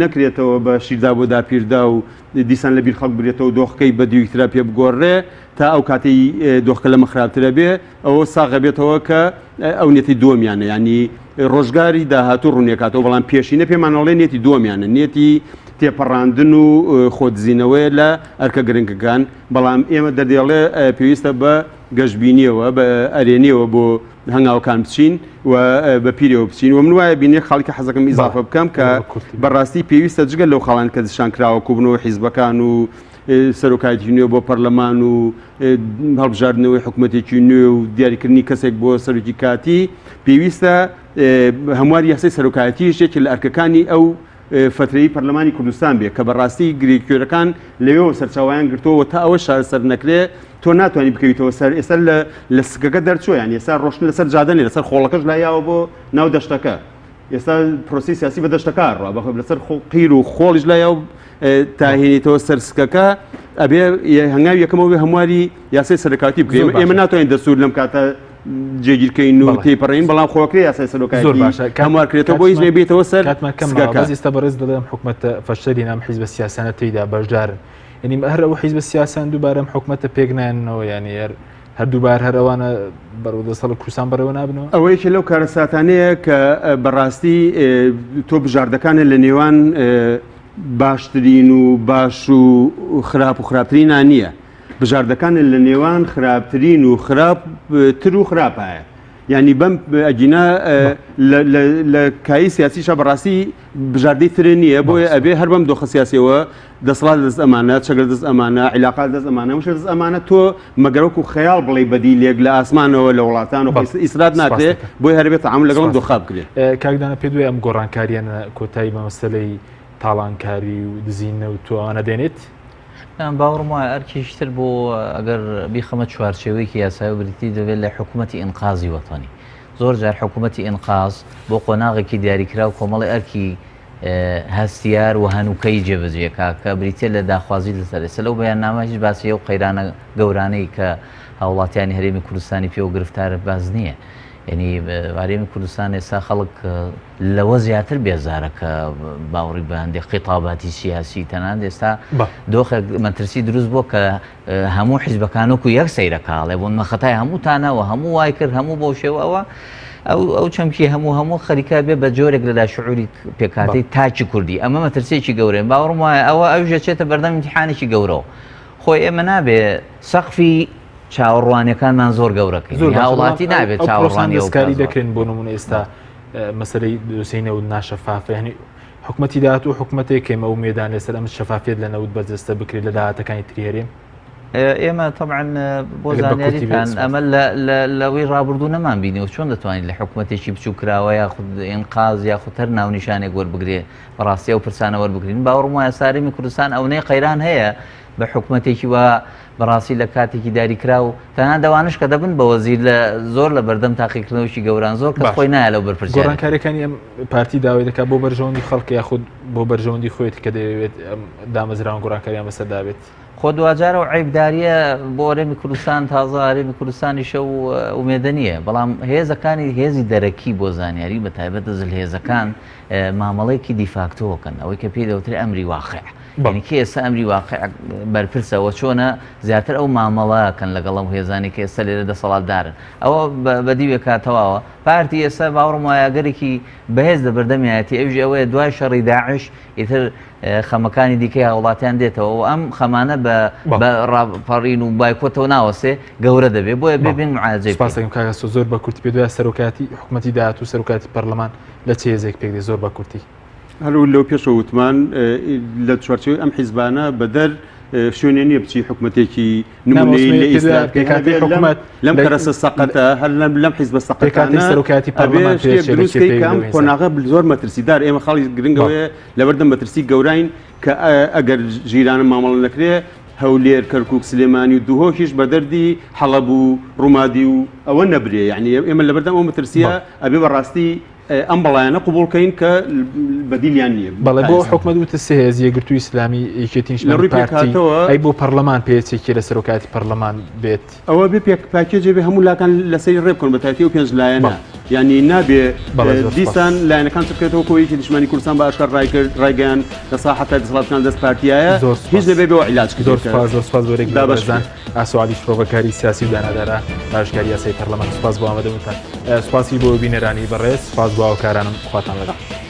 نەکرێتەوە بە شیردا بۆ داپیردا و دیسان لە بیر خەڵک برێتەوە دۆخەکەی بە دیویترا پێ بگۆڕێ تا ئەو کاتەی دۆخەکە لەمە خراپترە بێ ئەوە ساغە بێتەوە کە ئەو نێتی دووەمیانە ینی ڕۆژگاری داهاتوو ڕوونێکاتەوە بەڵام پێشینە پێمانەڵێ نێتی دووەمیانە نێتی تێپەڕاندن و خۆتزیینەوەی لە ئەرکە گرنگەکان بەڵام ئێمە دەردێڵێ پێویستە بە گەشتبینیەوە بە ئەرێنیەوە بۆ هەنگاوەکان بچین و بە پیرەوە بچین و من وایە بینێ خاڵکی حەزەکەم ئیزافە بکەم کە بەڕاستی پێویستە جگە لەو خاڵان کە دشان کراوە کوبنەوە حیزبەکان و سەرۆکایەتی نوێ بۆ پەرلەمان و هەڵبژاردنەوەی حکوومەتێکی نوێ و دیاریکردنی کەسێک بۆ سەرۆکی کاتی پێویستە هەموار یاسای سەرۆکایەتیشێکی لە ئەرکەکانی ئەو فترەی پەرلەمانی کوردستان بێ کە بەڕاستی گرێکوێرەکان لەوێەوە سەرچاویان گرتووە تا ئەوە شارسەر نەکرێ تۆ ناتوانانی بکەیتەوە سەر ئێستا لە سکەکە دەرچووە یان ئێستا ڕۆشن لەسەر جادەنێ لەسەر خۆڵەکەش لایاوە بۆ ناو دەشتەکە ئێستا پرۆسی سیاسی بە دەشتەکە ڕوا بەخۆ لەسەر قیر و خۆڵیش لایاو تاهێنیتەوە سەر سکەکە ئەبێ هەنگاوی یەکەمەوە هەمواری یاسای سەرۆکاتی بکەین ئێمە ناتوانین دەسوور لەم کاتە جێگیرکەین و تێپەڕین بەڵام خۆکری یاسای سەرۆکایەتی هەموارکرێتەوە بۆ هیچ نەبێتەوە سەر ئێستا بەڕێز دەڵێم حکوومەتە فەشەری نام حیزبە سیاسانە تێیدا بەشدارن ینی هەر ئەو حیزبە سیاسان دووبارەم حکوومەتە پێکنانەوە ینی هەردووبار هەرەوانە بەڕوودەسەڵ کوردستان بەرەوە نابنەوە ئەوەیەکی لەو کارە ساتانەیە کە بەڕاستی تۆ بژاردەکانە لە نێوان باشترین و باش و خراپ و خراپترینان نییە بژاردەکانە لە نێوان خراپترین و خراپتر و خراپایە ینی بەم ئەگینا لە کایی سیاسیشە بەڕاستی بژاردەی ترێ نییە بۆیە ئەبێ هەر بەم دۆخە سیاسیەوە دەسەڵات دەست ئەمانە چەگەر دەست ئەمانە عیلاقات دەست ئەمانە وشە دەست ئەمانە تۆ مەگەرەوەکو خەیاڵ بڵێ بەدی لێک لە ئاسمانەوە لە وڵاتان و ئیسرات ناکرێت بۆی هەربێت تەعامل لەگەڵم دۆخا بکرێت کاکدانە پێ دوێ ئەم گۆڕانکاریانە کۆتایی بە مەسەلەی تاڵانکاری و دزینە و توانە دێنێت باوەڕم وایە ئەرکیشتر بۆ ئەگەر بیخەمە چوارچێوەیەکی یاسایی و بریتی دەبێت لە حکوومەتی ئینقازی وەتانی زۆر جار حکوومەتی ئینقاز بۆ قۆناغێکی دیاریکرا و کۆمەڵی ئەرکی هەستیار و هەنووکەی جێبەجێکا کە بریتە لە داخوازی لەسەر لەو بەیاننامە هیچ باسی و قەیرانە گەورانەی کە هاوڵاتیانی هەرێمی کوردستانی پێ و گرفتارە باز نییە یعنی هەرێمی کوردستان ئێستا خەڵک لەوە زیاتر بێزارە کە باوەڕی بە هەندێک خیتاباتی سیاسی تەنان ئێستا دۆخێک مەترسی دروست بووە کە هەموو حیزبەکانوەکو یەک سەیرەکاڵێ بۆ مەخەتای هەمووتانەوە هەموو وای کرد هەموو بۆ شێوەوە ئەو چەمکی هەموو خەریکا بێ بە جۆرێک لەلا شعوری پێکاتی تاچی کوردی ئەمە مەترسێکی گەورەیە باوەڕم وایە ئەوژە چێتە بەردەم امتحانێکی گەورەوە خۆی ئێمە نابێ سەقفی چاوەڕوانەکانمان زۆر گەورەکەی وڵاتی نابێت چاوەڕوانیەکاری دەکرێن بۆ نمونە ئێستا مەسەلەی دروستینە و ناشەفافە یعنی حکوومەتی داهات و حکوومەتێک کێمە و مێدان لەسەر ئەم شەفافێت لە نەوت بەجەستە بکرێت لە داهاتەکانی تریهێرێن ئێمە طبعا بۆ زانیاریتان ئەمە لەوەی ڕابردوو نەمان بینی و چۆن دەتوانین لە حکوومەتێکی بچوو کراوە یاخود ئینقاز یاخود هەر ناونیشانێک وەربگرێ بەڕاستی ئەو پرسانە وەربگرین باوەڕم وایە سارمی کوردستان ئەوەی قەیران هەیە بە حکوومەتێکی وە بەڕاستی لە کاتێکی دیاریکرا و تەنان دەوانش کە دەبن بە وەزیر لە زۆر لە بەردەم تاقیکردنەوەی گەوران زۆر کەس خۆی نایە لەو بەرپرسیارە گۆڕانکاریەکانی ئەم پارتی داوای دەکات بۆ بەرژەوەندی خەڵک یاخود بۆ بەرژەوەندی خۆیت کە دەوێت دامەزراوە گۆڕانکاریان بەسەردابێت خۆ دوجارە و عیبداریە بۆ هەرێمی کوردستان تازە هەرێمی کوردستانی شە و ئومێدە نییە بەڵام هێزەکانی هێزی دەرەکی بۆ زانیاری بە تایبەت دەزل هێزەکان مامەڵەیەکی دیفاکتۆکەن ئەوەی کە پێی دەوترێ ئەمری واقع یعنی کە ئێستا ئەمری واقع بەرپرسەوە چۆنە زیاتر ئەو مامەڵەکەن لەگەڵ ئەم هێزانی کە ئێستا لێرە دەسەڵاتدارن ئەوە بەدیوێ کاتەواوە پارتی ئێستا باوەڕم وایە گەرێکی بەهێز لە بەردەمیایەتی ئەوژ ئەوەیە دوای شەڕی داعش ئیتر خەمەکانی دیکەی هاوڵاتیان دێتەوە و ئەم خەمانە بە ڕاپەڕین و بایکۆتەوە ناوەسێ گەورە دەبێت بۆیە ببین معالجەی سپاسەکەم کاکە زۆر بە کورتی پێ دوای سەرۆکاتی حکوومەتی داهات و سەرۆکاتی پەرلەمان لە چ هێزێک پێک دێ زۆر بە کورتی هەرو لەو پێشەوە وتمان لە چوارچێوەی ئەم حیزبانە بەدەر شوێنێ نییە بچی حکوومەتێکی نمونەی لە ئیسرات لەم کەرەسە سەقەتە هەر لەم حیزبە سەقەتانە سەرۆکاتی پەرلەمان دروستکەی کە ئەم کۆناغە زۆر مەترسیدار ئێمە خەڵی گرنگەوەیە لەبەردەم مەترسی گەوراین کە ئەگەر ژیرانە مامەڵە نەکرێ هەولێر کەرکووک سلێمانی و دووهۆکیش بە دەردی حەڵەب و ڕوومادی و ئەوە نەبرێ یعنی ئێمە لەبەردەم ئەو مەترسیە ئەبێ بەڕاستی ئەم بەڵایانە قوبوڵکەین کە بەدیلیان نییە بەڵێ بۆ حکوومەت وتە سێ هێز یەکگرتووی ئیسلامی یەکێتیشمان پارتی ئەی بۆ پەرلەمان پێچێکی لە سەرۆکاتی پەرلەمان بێت ئەوە بێ پاکێجێ بێ هەموو لاکان لەسەری ڕێ بکەن بە تایبەتی و پێنج لایەنە یعنی نابێ دیسان لایەنەکان چکرێتەوە کۆیەکی دژمانی کوردستان بە ئاشکار ڕایگەیان لە ساحەتە دەسەڵاتەکان دەست پارتیایە هیچ نەبێ بەوە عیلاج کرد. زۆر سپاس بۆرێک بابەشدان ئاسوادی شۆڤەکاری سیاسی و دانادارە ئاشکاری یاسای پەرلەمان سپاس بۆ ئامادەبوونتان سپاسی بۆ بینەرانی بەڕێز سپاس بۆ هاوکارانم خواتان لەگەڵ